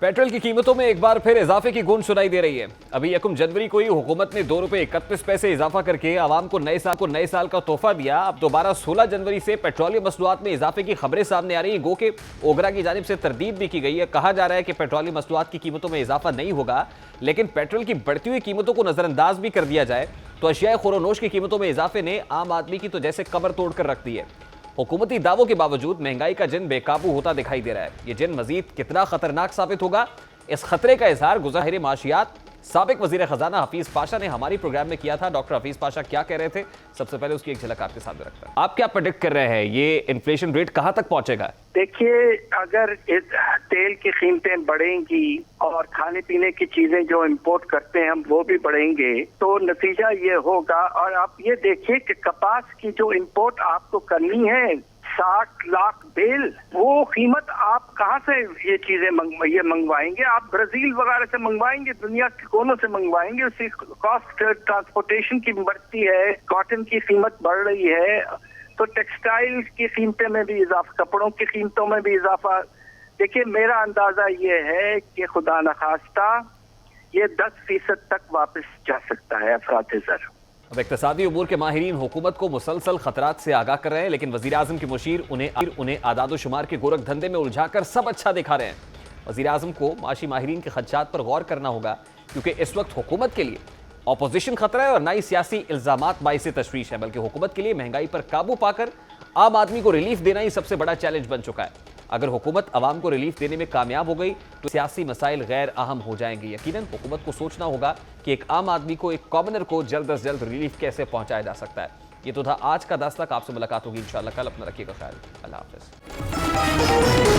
पेट्रोल की कीमतों में एक बार फिर इजाफे की गूंज सुनाई दे रही है। अभी 1 जनवरी को ही हुकूमत ने 2 रुपये 31 पैसे इजाफा करके आवाम को नए साल का तोहफा दिया। अब दोबारा 16 जनवरी से पेट्रोलियम मसनूआत में इजाफे की खबरें सामने आ रही है। गो के ओगरा की जानिब से तरदीद भी की गई है। कहा जा रहा है कि पेट्रोलियम मसनूआत की कीमतों में इजाफा नहीं होगा, लेकिन पेट्रोल की बढ़ती हुई कीमतों को नजरअंदाज भी कर दिया जाए तो अशिया खुरोनोश की कीमतों में इजाफे ने आम आदमी की तो जैसे कमर तोड़ कर रख दी है। हुकूमती दावों के बावजूद महंगाई का जिन बेकाबू होता दिखाई दे रहा है। ये जिन मजीद कितना खतरनाक साबित होगा, इस खतरे का इजहार गुज़ाहिर माशियात साबिक वज़ीर ख़जाना हफीज़ पाशा ने हमारी प्रोग्राम में किया था। डॉक्टर हफीज़ पाशा क्या कह रहे थे, सबसे पहले उसकी एक झलक आपके सामने रखता है। आप क्या प्रेडिक्ट कर रहे हैं, ये इन्फ्लेशन रेट कहां तक पहुंचेगा? देखिए, अगर तेल की कीमतें बढ़ेंगी और खाने पीने की चीजें जो इंपोर्ट करते हैं हम वो भी बढ़ेंगे तो नतीजा ये होगा। और आप ये देखिए कि कपास की जो इंपोर्ट आपको करनी है 60 लाख बेल, वो कीमत आप कहाँ से ये चीजें मंगवाएंगे? आप ब्राजील वगैरह से मंगवाएंगे, दुनिया के कोनों से मंगवाएंगे। उसकी कॉस्ट ट्रांसपोर्टेशन की बढ़ती है, कॉटन की कीमत बढ़ रही है, तो टेक्सटाइल की कीमतें में भी इजाफा, कपड़ों की कीमतों में भी इजाफा। देखिए, मेरा अंदाजा ये है कि खुदा न खास्ता ये 10% तक वापस जा सकता है अफरात-ए-ज़र। अब इक़्तिसादी उमूर के माहिरीन हुकूमत को मुसलसल खतरात से आगाह कर रहे हैं, लेकिन वज़ीर आज़म के मुशीर उन्हें आदाद शुमार के गोरख धंधे में उलझाकर सब अच्छा दिखा रहे हैं। वज़ीर आज़म को माशी माहिरीन के खदशात पर गौर करना होगा, क्योंकि इस वक्त हुकूमत के लिए अपोजिशन खतरा है और ना ही सियासी इल्ज़ामात बाइस तशवीश है, बल्कि हुकूमत के लिए महंगाई पर काबू पाकर आम आदमी को रिलीफ देना ही सबसे बड़ा चैलेंज बन चुका है। अगर हुकूमत आवाम को रिलीफ देने में कामयाब हो गई तो सियासी मसाइल गैर अहम हो जाएंगे। यकीनन हुकूमत को सोचना होगा कि एक आम आदमी को, एक कॉमनर को जल्द अज जल्द रिलीफ कैसे पहुंचाया जा सकता है। ये तो था आज का 10 तक। आपसे मुलाकात होगी इंशाल्लाह कल। अपना रखिएगा ख्याल। अल्लाह हाफ़िज़।